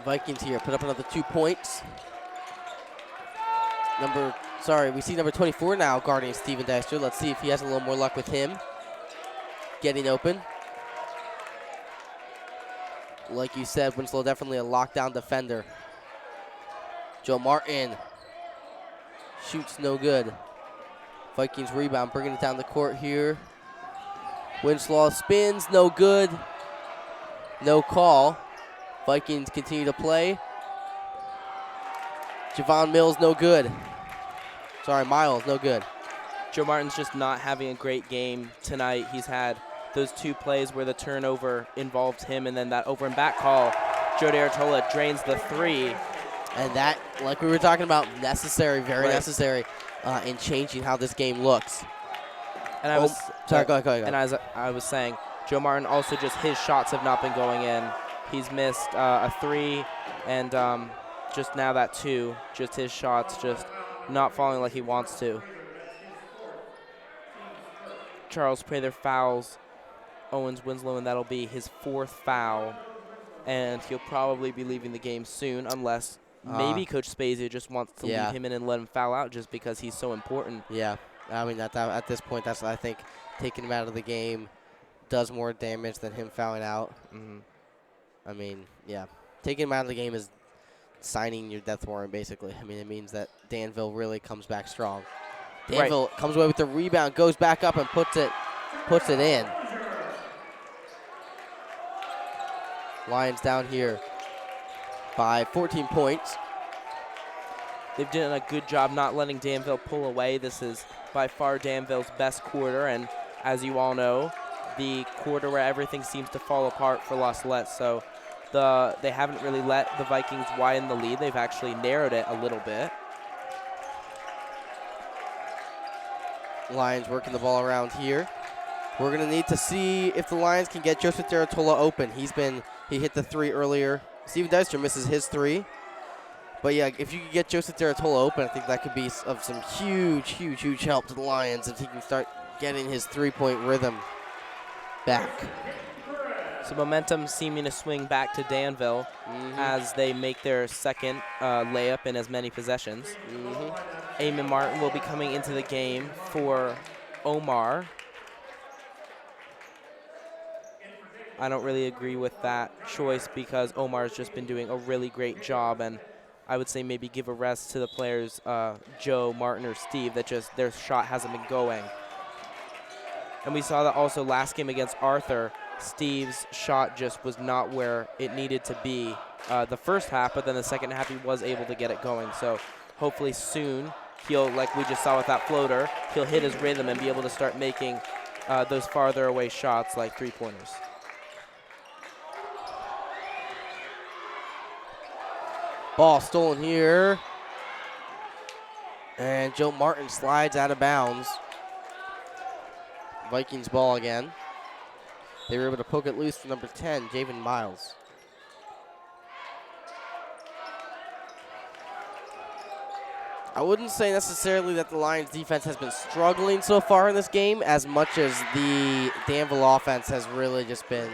Vikings here put up another 2 points. We see number 24 now guarding Steven Deister. Let's see if he has a little more luck with him getting open. Like you said, Winslow definitely a lockdown defender. Joe Martin shoots no good. Vikings rebound, bringing it down the court here. Winslow spins, no good. No call. Vikings continue to play. Javon Mills, no good. Sorry, Miles, no good.
Joe Martin's just not having a great game tonight. He's had those 2 plays where the turnover involved him, and then that over and back call. Joe D'Artola drains the 3.
And that, like we were talking about, necessary, very necessary in changing how this game looks.
And I was
sorry, go ahead.
And as I was saying, Joe Martin also just his shots have not been going in. He's missed a 3, and just now that 2. Just his shots just not falling like he wants to. Charles Prather fouls Owens Winslow, and that'll be his 4th foul. And he'll probably be leaving the game soon, unless maybe Coach Spezia just wants to leave him in and let him foul out just because he's so important.
Yeah, I mean, at this point, that's, I think, taking him out of the game does more damage than him fouling out. I mean, yeah, taking him out of the game is signing your death warrant, basically. I mean, it means that Danville really comes back strong. Danville comes away with the rebound, goes back up and puts it in. Lions down here by 14 points.
They've done a good job not letting Danville pull away. This is by far Danville's best quarter, and as you all know, the quarter where everything seems to fall apart for La Salette. So they haven't really let the Vikings widen the lead. They've actually narrowed it a little bit.
Lions working the ball around here. We're going to need to see if the Lions can get Joseph Deratola open. He hit the 3 earlier. Steven Deister misses his 3. But, yeah, if you could get Joseph Deratola open, I think that could be of some huge, huge, huge help to the Lions if he can start getting his 3-point rhythm back.
So momentum seeming to swing back to Danville as they make their 2nd layup in as many possessions. Eamon Martin will be coming into the game for Omar. I don't really agree with that choice because Omar's just been doing a really great job, and I would say maybe give a rest to the players, Joe, Martin, or Steve, that just their shot hasn't been going. And we saw that also last game against Arthur. Steve's shot just was not where it needed to be the first half, but then the second half he was able to get it going. So hopefully soon he'll, like we just saw with that floater, he'll hit his rhythm and be able to start making those farther away shots like 3-pointers.
Ball stolen here. And Joe Martin slides out of bounds. Vikings ball again. They were able to poke it loose for number 10, Javen Miles. I wouldn't say necessarily that the Lions defense has been struggling so far in this game as much as the Danville offense has really just been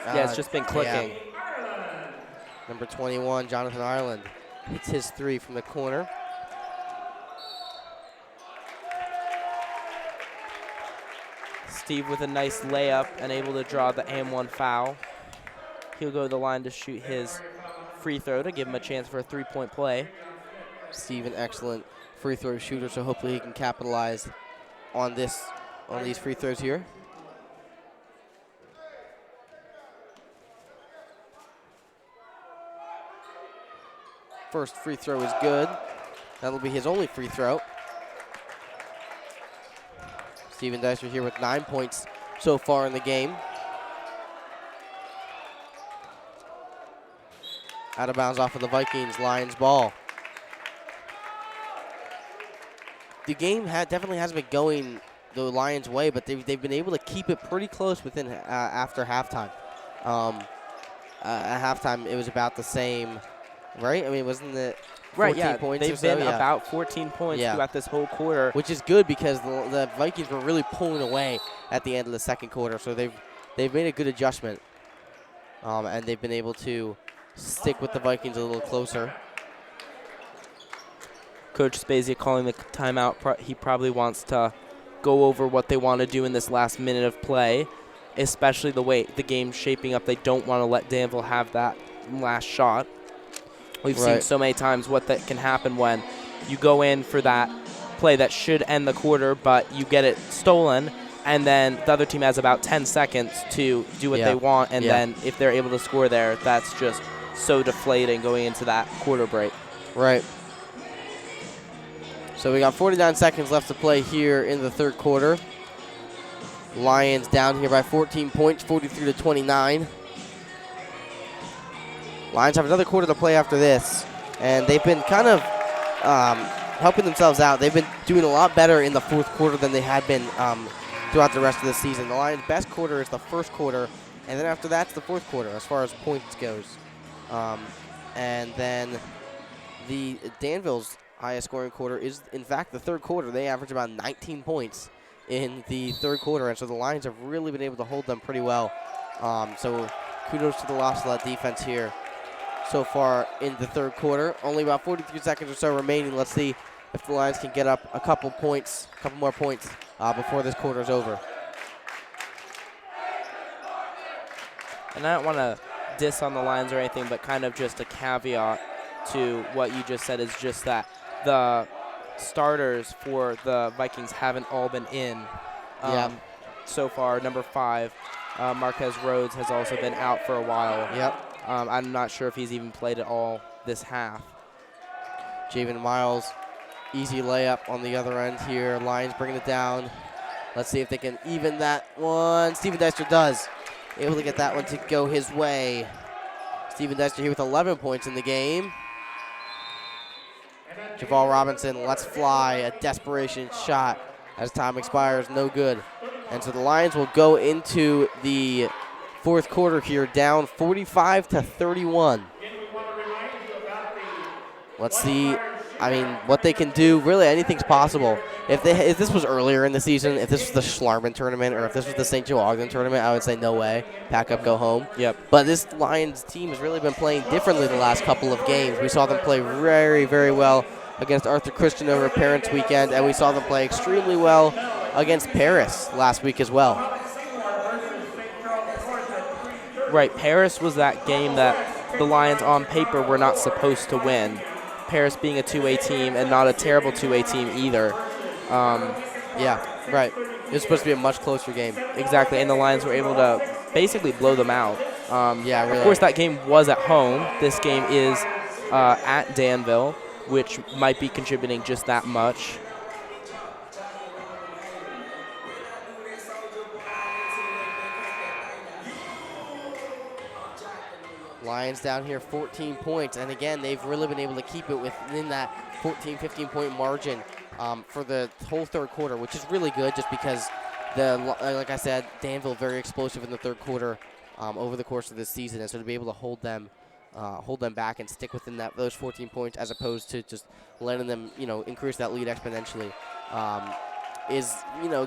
it's just been clicking.
Yeah. Number 21, Jonathan Ireland, hits his 3 from the corner.
Steve with a nice layup and able to draw the and-1 foul. He'll go to the line to shoot his free throw to give him a chance for a 3-point play.
Steve, an excellent free throw shooter, so hopefully he can capitalize on these free throws here. First free throw is good. That'll be his only free throw. Steven Deister here with 9 points so far in the game. Out of bounds off of the Vikings, Lions ball. The game definitely hasn't been going the Lions' way, but they've been able to keep it pretty close within after halftime. At halftime, it was about the same, right? I mean, wasn't it 14 points
they've
or so?
been about 14 points throughout this whole quarter.
Which is good because the Vikings were really pulling away at the end of the second quarter, so they've made a good adjustment, and they've been able to stick with the Vikings a little closer.
Coach Spezia calling the timeout. He probably wants to go over what they want to do in this last minute of play, especially the way the game's shaping up. They don't want to let Danville have that last shot. We've seen so many times what that can happen when you go in for that play that should end the quarter, but you get it stolen, and then the other team has about 10 seconds to do what they want, and then if they're able to score there, that's just so deflating going into that quarter break.
Right. So we got 49 seconds left to play here in the third quarter. Lions down here by 14 points, 43-29. Lions have another quarter to play after this, and they've been kind of helping themselves out. They've been doing a lot better in the fourth quarter than they had been throughout the rest of the season. The Lions' best quarter is the first quarter, and then after that's the fourth quarter as far as points goes. And then the Danville's highest scoring quarter is, in fact, the third quarter. They average about 19 points in the third quarter, and so the Lions have really been able to hold them pretty well. So kudos to the La Salette defense here so far in the third quarter. Only about 43 seconds or so remaining. Let's see if the Lions can get up a couple more points before this quarter is over.
And I don't want to diss on the Lions or anything, but kind of just a caveat to what you just said is just that the starters for the Vikings haven't all been in so far. Number 5, Marquez Rhodes, has also been out for a while.
Yep.
I'm not sure if he's even played at all this half.
Javen Miles, easy layup on the other end here. Lions bringing it down. Let's see if they can even that one. Steven Deister does. Able to get that one to go his way. Steven Deister here with 11 points in the game. Javal Robinson lets fly a desperation shot as time expires. No good. And so the Lions will go into the fourth quarter here down 45-31. Let's see. I mean, what they can do, really anything's possible. If this was earlier in the season, if this was the Schlarman tournament or if this was the St. Joe Ogden tournament, I would say no way. Pack up, go home.
Yep.
But this Lions team has really been playing differently the last couple of games. We saw them play very, very well against Arthur Christian over Parents Weekend, and we saw them play extremely well against Paris last week as well.
Right, Paris was that game that the Lions on paper were not supposed to win. Paris being a 2A team and not a terrible 2A team either.
Yeah, right. It was supposed to be a much closer game.
Exactly, and the Lions were able to basically blow them out.
Yeah, really.
Of course, that game was at home. This game is at Danville, which might be contributing just that much.
Lions down here 14 points, and again, they've really been able to keep it within that 14, 15-point margin for the whole third quarter, which is really good just because, like I said, Danville very explosive in the third quarter over the course of this season, and so to be able to hold them back and stick within those 14 points as opposed to just letting them, increase that lead exponentially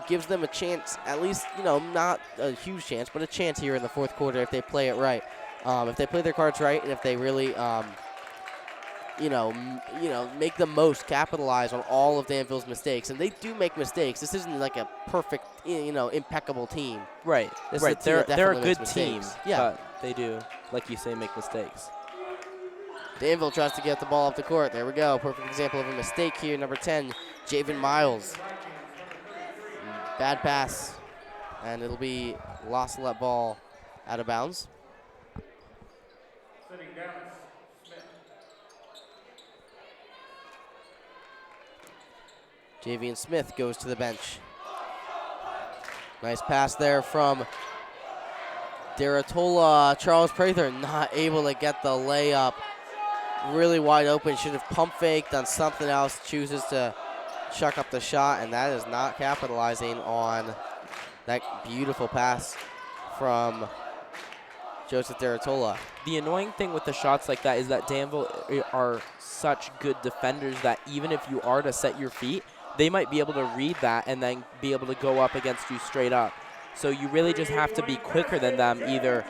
gives them a chance, at least, not a huge chance, but a chance here in the fourth quarter if they play it right. If they play their cards right, and if they really, make the most, capitalize on all of Danville's mistakes, and they do make mistakes. This isn't like a perfect, impeccable team.
Right.
This
right.
Is a team
They're a good team.
Yeah.
But they do, like you say, make mistakes.
Danville tries to get the ball up the court. There we go. Perfect example of a mistake here. Number 10, Javen Miles. Bad pass, and it'll be La Salette ball out of bounds.
Sitting down, Smith.
Javian Smith goes to the bench. Nice pass there from Deratola. Charles Prather not able to get the layup. Really wide open. Should have pump faked, done something else. Chooses to chuck up the shot, and that is not capitalizing on that beautiful pass from Joseph Deratola.
The annoying thing with the shots like that is that Danville are such good defenders that even if you are to set your feet, they might be able to read that and then be able to go up against you straight up. So you really just have to be quicker than them, either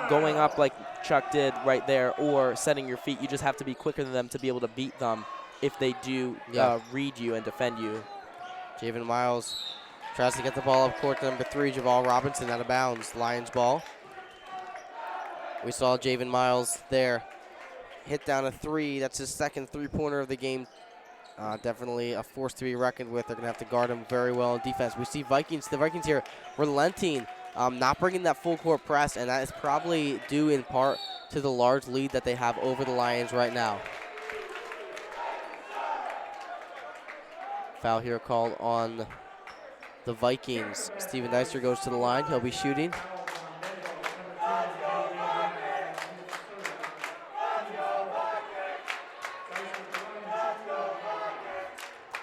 going up like Chuck did right there or setting your feet. You just have to be quicker than them to be able to beat them if they do read you and defend you.
Javen Miles tries to get the ball up court to number 3, Javal Robinson, out of bounds. Lions ball. We saw Javen Miles there hit down a 3. That's his second three-pointer of the game. Definitely a force to be reckoned with. They're going to have to guard him very well in defense. We see the Vikings here relenting, not bringing that full court press, and that is probably due in part to the large lead that they have over the Lions right now. Foul here called on the Vikings. Steven Deister goes to the line. He'll be shooting.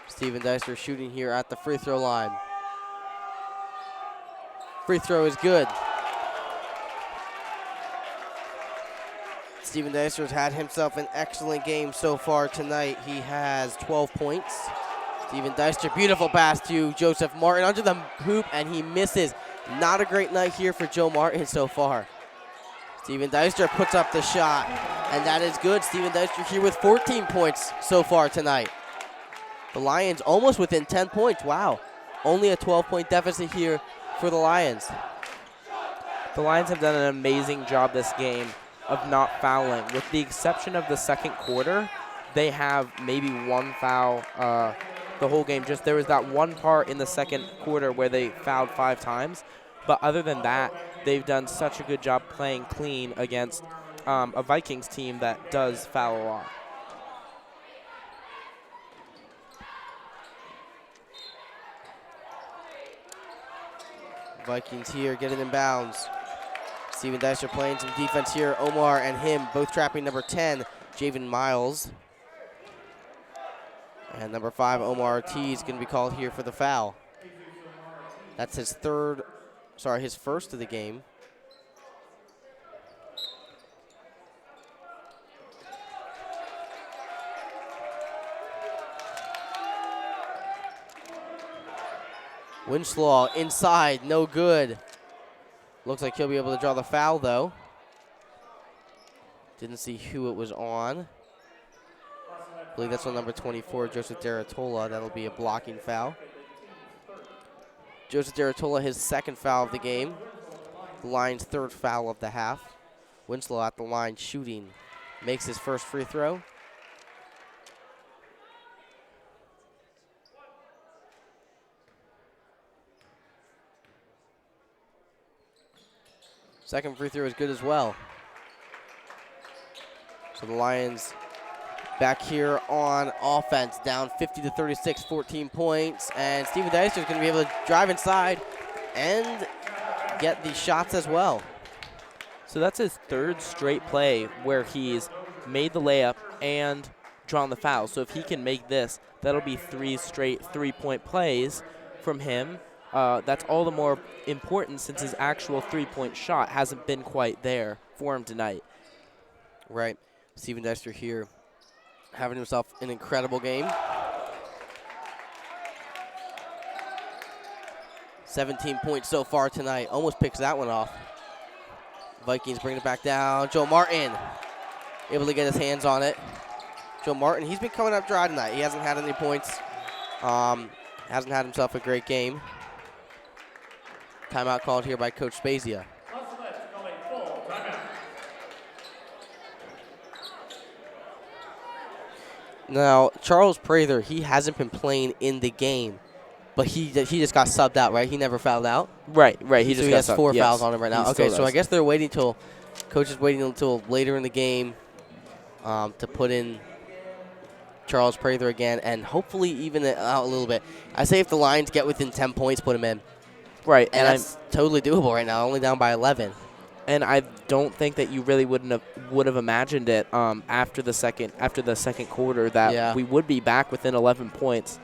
Steven Deister shooting here at the free throw line. Free throw is good. Steven Dyster's had himself an excellent game so far tonight. He has 12 points. Steven Dyster, beautiful pass to Joseph Martin under the hoop, and he misses. Not a great night here for Joe Martin so far. Steven Dyster puts up the shot, and that is good. Steven Dyster here with 14 points so far tonight. The Lions almost within 10 points. Wow. Only a 12-point deficit here for the Lions.
The Lions have done an amazing job this game of not fouling. With the exception of the second quarter, they have maybe one foul the whole game. Just there was that one part in the second quarter where they fouled 5 times. But other than that, they've done such a good job playing clean against a Vikings team that does foul a lot.
Vikings here getting in bounds. Steven Dyster playing some defense here. Omar and him both trapping number 10, Javen Miles. And number 5, Omar Ortiz, going to be called here for the foul. That's his first of the game. Winslow inside, no good. Looks like he'll be able to draw the foul, though. Didn't see who it was on. I believe that's on number 24, Joseph Deratola. That'll be a blocking foul. Joseph Deratola, his second foul of the game. The Lions' third foul of the half. Winslow at the line shooting. Makes his first free throw. Second free throw is good as well. So the Lions back here on offense, down 50-36, 14 points. And Steven Dyster is going to be able to drive inside and get the shots as well.
So that's his third straight play where he's made the layup and drawn the foul. So if he can make this, that'll be 3 straight 3-point plays from him. That's all the more important since his actual 3-point shot hasn't been quite there for him tonight.
Right. Steven Dyster here having himself an incredible game. 17 points so far tonight. Almost picks that one off. Vikings bring it back down. Joe Martin able to get his hands on it. Joe Martin, he's been coming up dry tonight. He hasn't had any points. Hasn't had himself a great game. Timeout called here by Coach Spezia. Now, Charles Prather, he hasn't been playing in the game, but he just got subbed out, right? He never fouled out?
Right. He
So
just
he has 4 fouls on him right now.
He
Okay,
still
so I
does.
guess they're waiting till, coach is waiting until later in the game to put in Charles Prather again and hopefully even it out a little bit. I say if the Lions get within 10 points, put him in.
Right,
And that's totally doable right now, only down by 11.
And I don't think that you really would have imagined it after the second quarter that we would be back within 11 points.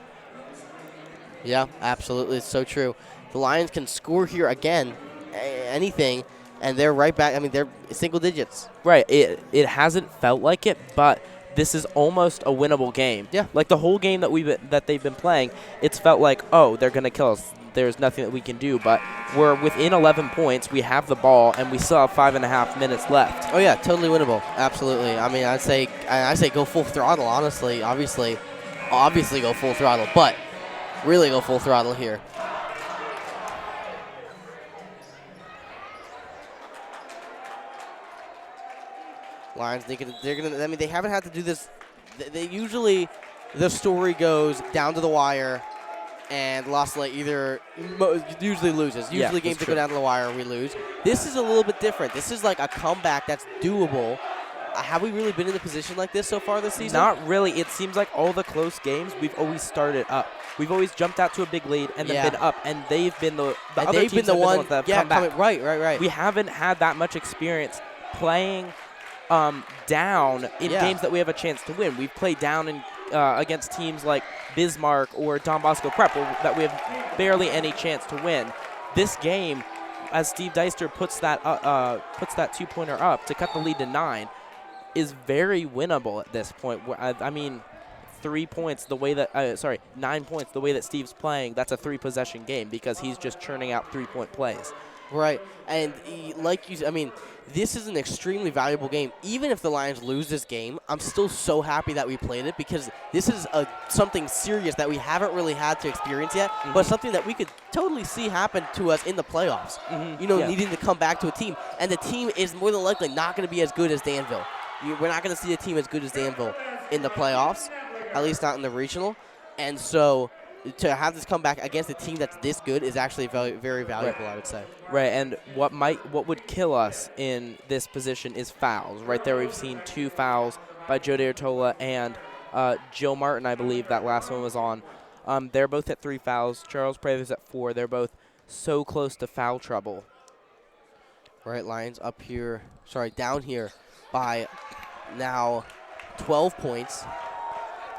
Yeah, absolutely. It's so true. The Lions can score here again, anything, and they're right back. I mean, they're single digits.
Right. It hasn't felt like it, but this is almost a winnable game.
Yeah.
Like the whole game that they've been playing, it's felt like, oh, they're going to kill us. There's nothing that we can do, but we're within 11 points. We have the ball, and we still have 5.5 minutes left.
Oh yeah, totally winnable. Absolutely. I mean, I say go full throttle. Honestly, obviously go full throttle, but really go full throttle here. Lions, they're gonna. I mean, they haven't had to do this. They usually, the story goes down to the wire. And Lost Light usually loses. Usually games that go down to the wire, we lose. This is a little bit different. This is like a comeback that's doable. Have we really been in a position like this so far this season?
Not really. It seems like all the close games, we've always started up. We've always jumped out to a big lead and then been up. And they've been the other teams that have come back.
Right.
We haven't had that much experience playing down in games that we have a chance to win. We've played down in against teams like Bismarck or Don Bosco Prep that we have barely any chance to win. This game, as Steve Dyster puts that 2-pointer up to cut the lead to 9, is very winnable at this point. I mean, 3 points the way that 9 points the way that Steve's playing. That's a 3-possession game because he's just churning out 3-point plays.
Right, and I mean, this is an extremely valuable game. Even if the Lions lose this game, I'm still so happy that we played it because this is something serious that we haven't really had to experience yet, but something that we could totally see happen to us in the playoffs. You know, needing to come back to a team, and the team is more than likely not going to be as good as Danville. We're not going to see a team as good as Danville in the playoffs, at least not in the regional, and so to have this come back against a team that's this good is actually very, very valuable, I would say.
Right, and what would kill us in this position is fouls. Right there, we've seen 2 fouls by Joe D'Artola and Joe Martin, I believe that last one was on. They're both at 3 fouls. Charles Prater's at 4. They're both so close to foul trouble.
Right, Lions down here by now 12 points.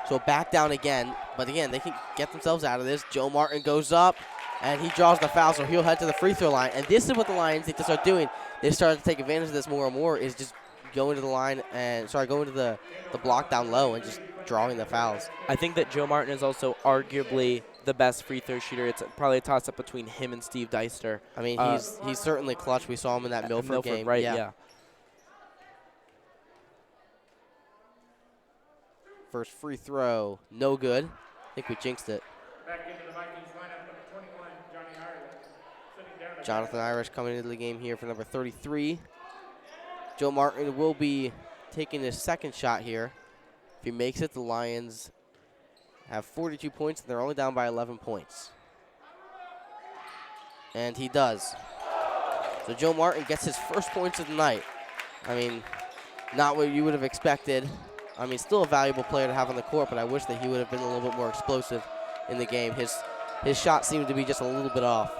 So back down again, but again, they can get themselves out of this. Joe Martin goes up, and he draws the foul, so he'll head to the free throw line. And this is what the Lions need to start doing. They start to take advantage of this more and more, is just going to the line and, going to the block down low and just drawing the fouls.
I think that Joe Martin is also arguably the best free throw shooter. It's probably a toss-up between him and Steve Deister.
I mean, he's certainly clutch. We saw him in that Milford game.
Right, yeah.
First free throw, no good. I think we jinxed it.
Back into the Vikings lineup, number 21, Johnny Ireland. Sitting down at
Jonathan Irish coming into the game here for number 33. Joe Martin will be taking his second shot here. If he makes it, the Lions have 42 points, and they're only down by 11 points. And he does. So Joe Martin gets his first points of the night. I mean, not what you would have expected. I mean, still a valuable player to have on the court, but I wish that he would have been a little bit more explosive in the game. His shot seemed to be just a little bit off.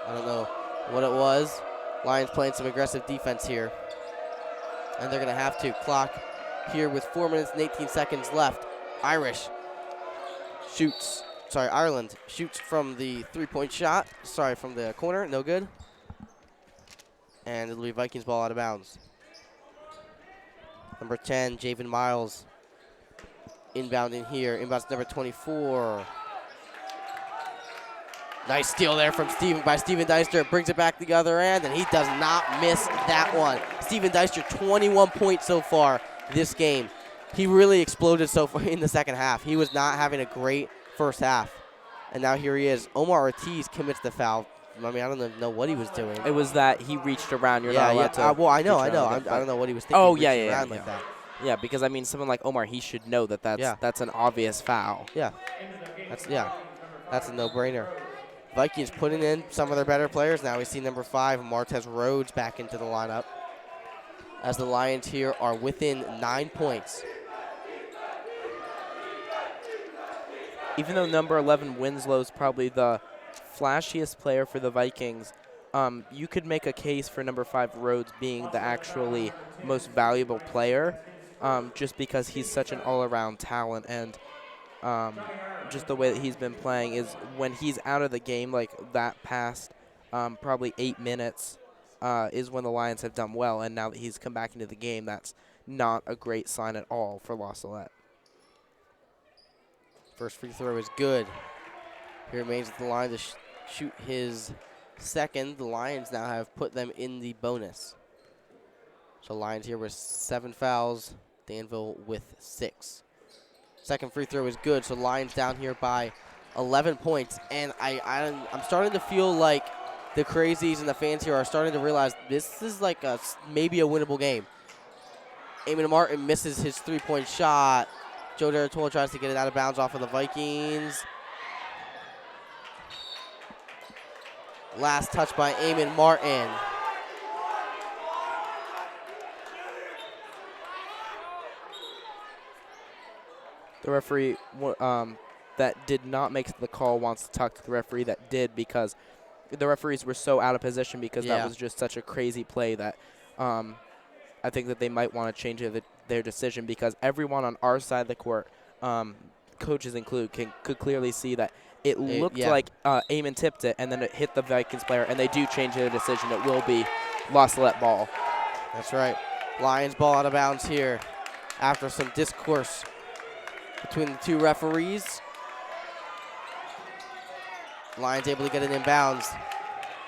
I don't know what it was. Lions playing some aggressive defense here. And they're going to have to clock here with 4 minutes and 18 seconds left. Ireland shoots from the three-point shot. From the corner, no good. And it'll be Vikings ball out of bounds. Number 10, Javen Miles, inbounding here. Inbounds number 24. Nice steal there from Steven Deister. Brings it back to the other end, and he does not miss that one. Steven Deister, 21 points so far this game. He really exploded so far in the second half. He was not having a great first half. And now here he is. Omar Ortiz commits the foul. I mean, I don't know what he was doing.
It was that he reached around. You're not allowed to.
Well, I know. I don't know what he was thinking.
Oh,
Like that.
Yeah, because I mean, someone like Omar, he should know that that's an obvious foul.
Yeah, that's a no-brainer. Vikings putting in some of their better players now. We see number 5, Martez Rhodes, back into the lineup, as the Lions here are within 9 points.
Even though number 11 Winslow is probably the flashiest player for the Vikings, you could make a case for number 5 Rhodes being the actually most valuable player, just because he's such an all-around talent, and just the way that he's been playing is when he's out of the game, like that past probably 8 minutes is when the Lions have done well, and now that he's come back into the game, that's not a great sign at all for Salette.
First free throw is good. He remains at the line to shoot his second. The Lions now have put them in the bonus. So Lions here with 7 fouls, Danville with 6. Second free throw is good, so Lions down here by 11 points. And I'm starting to feel like the crazies and the fans here are starting to realize this is like maybe a winnable game. Eamon Martin misses his three-point shot. Joe D'Artola tries to get it out of bounds off of the Vikings. Last touch by Eamon Martin.
The referee that did not make the call wants to talk to the referee that did, because the referees were so out of position because that was just such a crazy play that I think that they might want to change their decision, because everyone on our side of the court, coaches included, could clearly see that it looked like Eamon tipped it, and then it hit the Vikings player, and they do change their decision. It will be Salette ball.
That's right. Lions ball out of bounds here after some discourse between the two referees. Lions able to get it in bounds.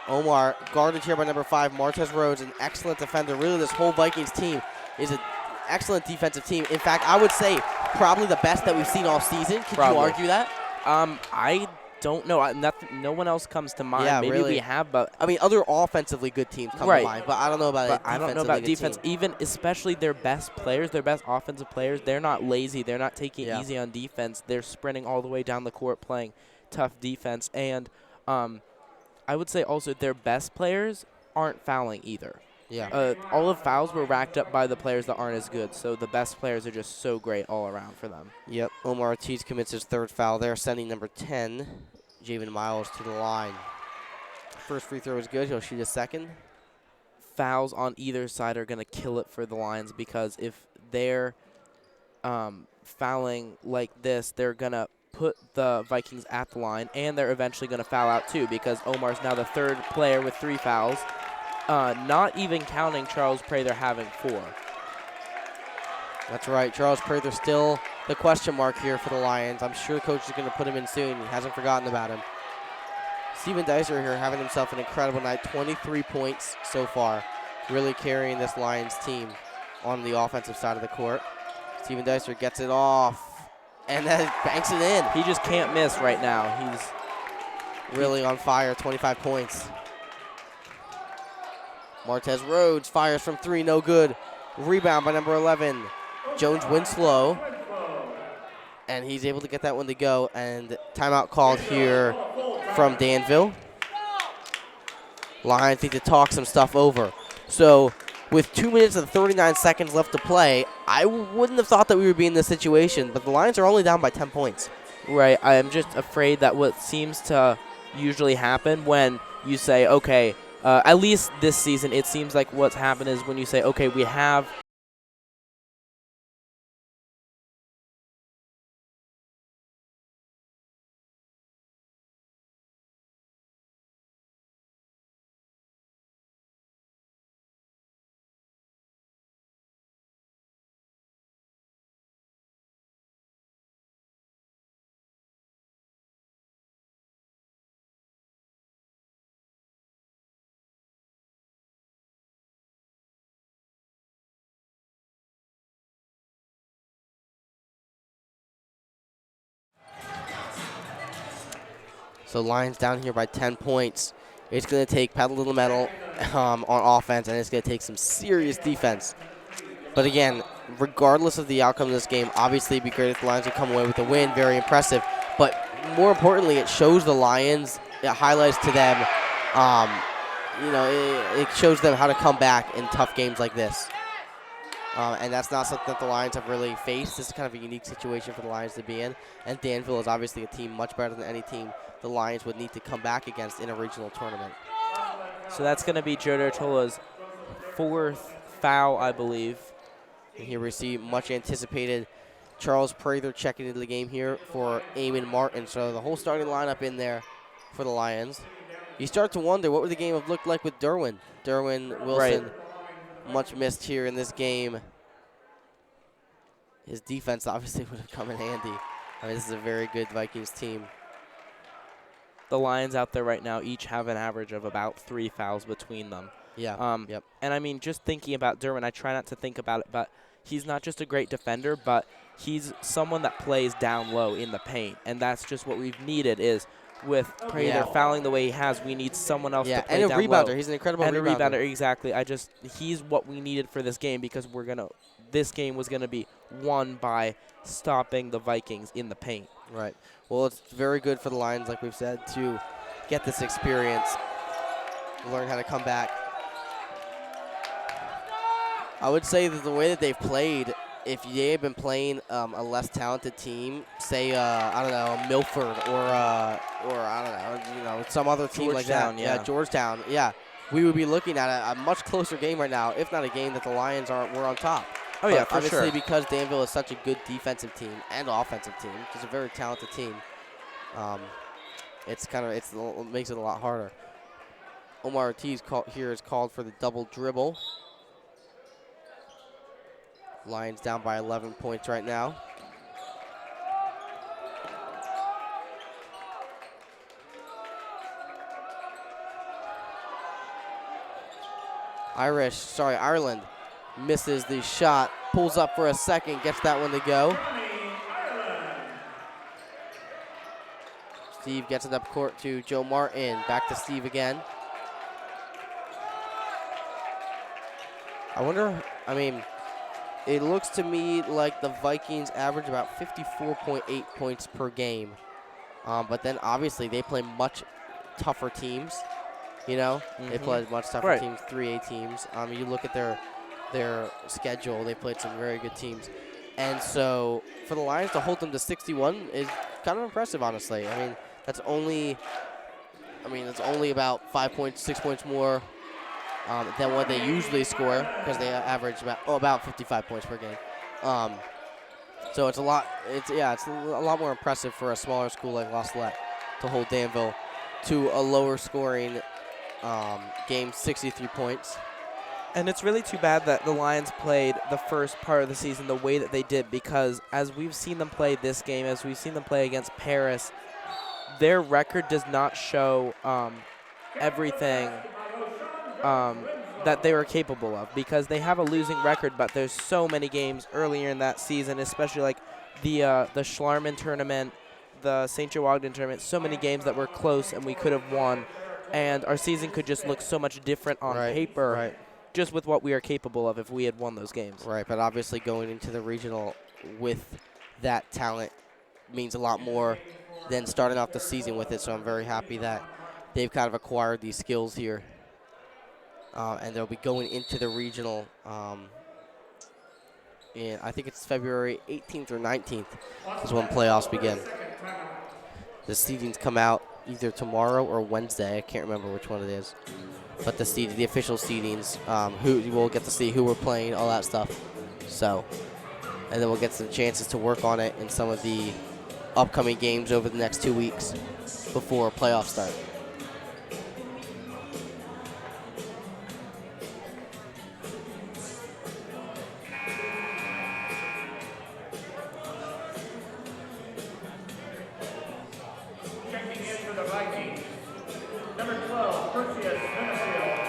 Omar guarded here by number 5, Martez Rhodes, an excellent defender. Really, this whole Vikings team is an excellent defensive team. In fact, I would say probably the best that we've seen all season. Could you argue that?
I don't know. No one else comes to mind.
Yeah,
Maybe
really.
we have, but
I mean, other offensively good teams come to mind, but I don't know about
I don't know about defense.
Team.
Even especially their best players, their best offensive players, they're not lazy. They're not taking it easy on defense. They're sprinting all the way down the court, playing tough defense. And I would say also their best players aren't fouling either.
Yeah.
All the fouls were racked up by the players that aren't as good, so the best players are just so great all around for them.
Yep. Omar Ortiz commits his 3rd foul there, sending number 10, Javen Miles, to the line. First free throw is good. He'll shoot a 2nd.
Fouls on either side are going to kill it for the Lions because if they're fouling like this, they're going to put the Vikings at the line, and they're eventually going to foul out too because Omar's now the 3rd player with 3 fouls. Not even counting Charles Prather having 4.
That's right. Charles Prather still the question mark here for the Lions. I'm sure coach is going to put him in soon. He hasn't forgotten about him. Steven Dicer here having himself an incredible night. 23 points so far. Really carrying this Lions team on the offensive side of the court. Steven Dicer gets it off and then banks it in.
He just can't miss right now. He's
really on fire. 25 points. Martez Rhodes fires from 3, no good. Rebound by number 11, Jones Winslow. And he's able to get that one to go. And timeout called here from Danville. Lions need to talk some stuff over. So with 2 minutes and 39 seconds left to play, I wouldn't have thought that we would be in this situation. But the Lions are only down by 10 points.
Right. I'm just afraid that what seems to usually happen when you say, okay, at least this season, it seems like what's happened is when you say, okay, we have
So Lions down here by 10 points. It's going to take pedal to the metal on offense, and it's going to take some serious defense. But again, regardless of the outcome of this game, obviously it'd be great if the Lions would come away with a win. Very impressive. But more importantly, it shows the Lions, it highlights to them, it shows them how to come back in tough games like this. And that's not something that the Lions have really faced. This is kind of a unique situation for the Lions to be in. And Danville is obviously a team much better than any team the Lions would need to come back against in a regional tournament.
So that's going to be Joe Dortola's 4th foul, I believe.
And here we see much anticipated Charles Prather checking into the game here for Eamon Martin. So the whole starting lineup in there for the Lions. You start to wonder what would the game have looked like with Derwin. Derwin Wilson, much missed here in this game. His defense obviously would have come in handy. I mean, this is a very good Vikings team.
The Lions out there right now each have an average of about 3 fouls between them.
Yeah. Yep.
And I mean, just thinking about Derwin, I try not to think about it, but he's not just a great defender, but he's someone that plays down low in the paint. And that's just what we've needed is with Prather fouling the way he has, we need someone else to play
down low. And a rebounder.
Low.
He's an incredible
rebounder.
And a rebounder,
exactly. He's what we needed for this game because this game was going to be won by stopping the Vikings in the paint.
Right. Well, it's very good for the Lions, like we've said, to get this experience, learn how to come back. I would say that the way that they've played, if they had been playing a less talented team, say, I don't know, Milford or I don't know, some other team like that.
Yeah,
Georgetown. Yeah, we would be looking at a much closer game right now, if not a game that the Lions were on top.
Oh, yeah, for sure.
Obviously, because Danville is such a good defensive team and offensive team, it's a very talented team. It makes it a lot harder. Omar Ortiz here is called for the double dribble. Lions down by 11 points right now. Ireland misses the shot, pulls up for a second, gets that one to go. Steve gets it up court to Joe Martin. Back to Steve again. It looks to me like the Vikings average about 54.8 points per game. But then obviously they play much tougher teams. They play much tougher teams, 3A teams. You look at their schedule, they played some very good teams. And so for the Lions to hold them to 61 is kind of impressive, honestly. That's only about 5 points, 6 points more than what they usually score, because they average about 55 points per game. So it's a lot. It's a lot more impressive for a smaller school like La Salette to hold Danville to a lower scoring game, 63 points.
And it's really too bad that the Lions played the first part of the season the way that they did, because as we've seen them play this game, as we've seen them play against Paris, their record does not show everything that they were capable of, because they have a losing record, but there's so many games earlier in that season, especially like the Schlarman tournament, the St. Joe Ogden tournament, so many games that were close and we could have won, and our season could just look so much different on paper. Just with what we are capable of if we had won those games.
Right, but obviously going into the regional with that talent means a lot more than starting off the season with it, so I'm very happy that they've kind of acquired these skills here. And they'll be going into the regional I think it's February 18th or 19th is when playoffs begin. The seedings come out either tomorrow or Wednesday. I can't remember which one it is. But the official seedings, who we'll get to see who we're playing, all that stuff. So, and then we'll get some chances to work on it in some of the upcoming games over the next 2 weeks before playoffs start.
Checking in for the Vikings. Number 12, Perseus Winfield.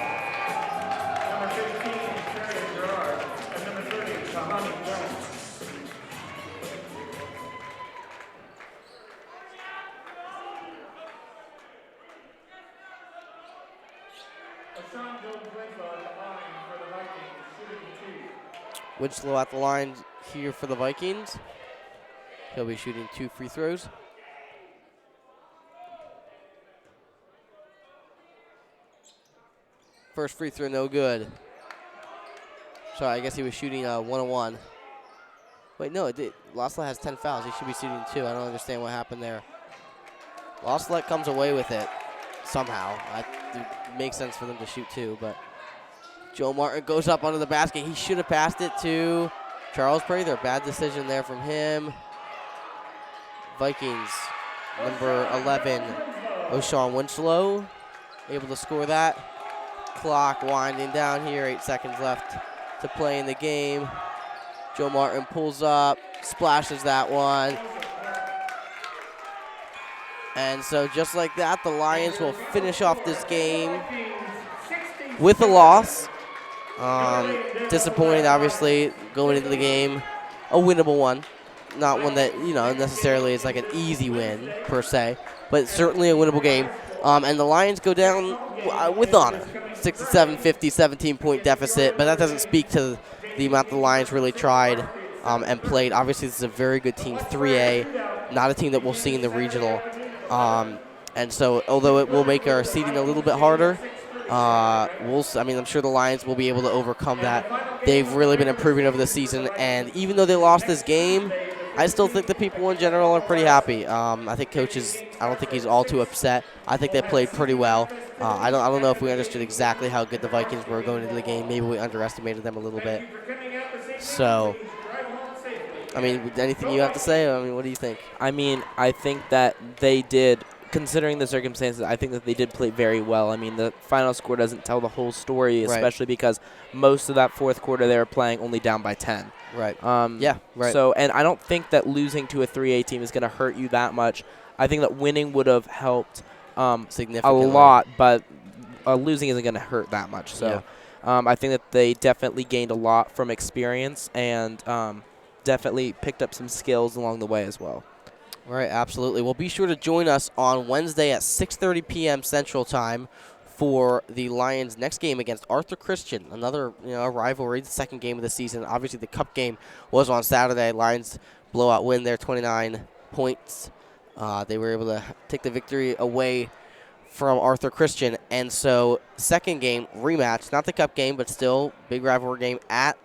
Number 15, Sherry Gerard. And number 30, Tahani Jones. Sean Jones Winslow at the line for the Vikings, shooting 2.
Winslow at the line here for the Vikings. He'll be shooting 2 free throws. First free throw, no good. Sorry, I guess he was shooting 1-on-1. Wait, no, it did. La Salette has 10 fouls. He should be shooting 2. I don't understand what happened there. La Salette comes away with it somehow. It makes sense for them to shoot 2, but Joe Martin goes up under the basket. He should have passed it to Charles Prather. Bad decision there from him. Vikings, number 11, O'Shawn Winslow, able to score that. Clock winding down here, 8 seconds left to play in the game. Joe Martin pulls up, splashes that one. And so just like that, the Lions will finish off this game with a loss. Disappointing, obviously, going into the game. A winnable one. Not one that, necessarily is like an easy win, per se, but certainly a winnable game. And the Lions go down with honor. 67-50, 17-point deficit, but that doesn't speak to the amount the Lions really tried and played. Obviously, this is a very good team, 3A, not a team that we'll see in the regional. And so, although it will make our seeding a little bit harder, I'm sure the Lions will be able to overcome that. They've really been improving over the season, and even though they lost this game, I still think the people in general are pretty happy. I think I don't think he's all too upset. I think they played pretty well. I don't know if we understood exactly how good the Vikings were going into the game. Maybe we underestimated them a little bit. So, anything you have to say? What do you think?
I think that they did considering the circumstances, I think that they did play very well. I mean, the final score doesn't tell the whole story,
Right.
especially because most of that fourth quarter they were playing only down by 10.
Right. Yeah, right.
So, and I don't think that losing to a 3A team is going to hurt you that much. I think that winning would have helped a
Significantly.
lot, but losing isn't going to hurt that much. So
Yeah.
I think that they definitely gained a lot from experience and definitely picked up some skills along the way as well.
Right, absolutely. Well, be sure to join us on Wednesday at 6:30 p.m. Central Time for the Lions' next game against Arthur Christian, another rivalry, the second game of the season. Obviously, the Cup game was on Saturday. Lions blowout win there, 29 points. They were able to take the victory away from Arthur Christian. And so, second game, rematch, not the Cup game, but still big rivalry game at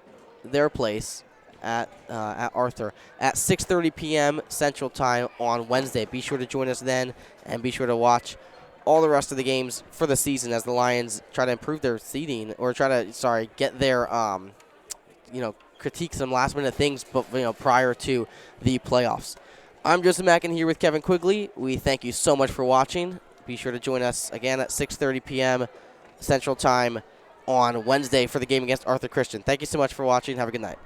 their place. At Arthur at 6:30 p.m. Central Time on Wednesday. Be sure to join us then, and be sure to watch all the rest of the games for the season as the Lions try to improve their seeding or get their critique some last minute things, but prior to the playoffs. I'm Joseph Mackin here with Kevin Quigley. We thank you so much for watching. Be sure to join us again at 6:30 p.m. Central Time on Wednesday for the game against Arthur Christian. Thank you so much for watching. Have a good night.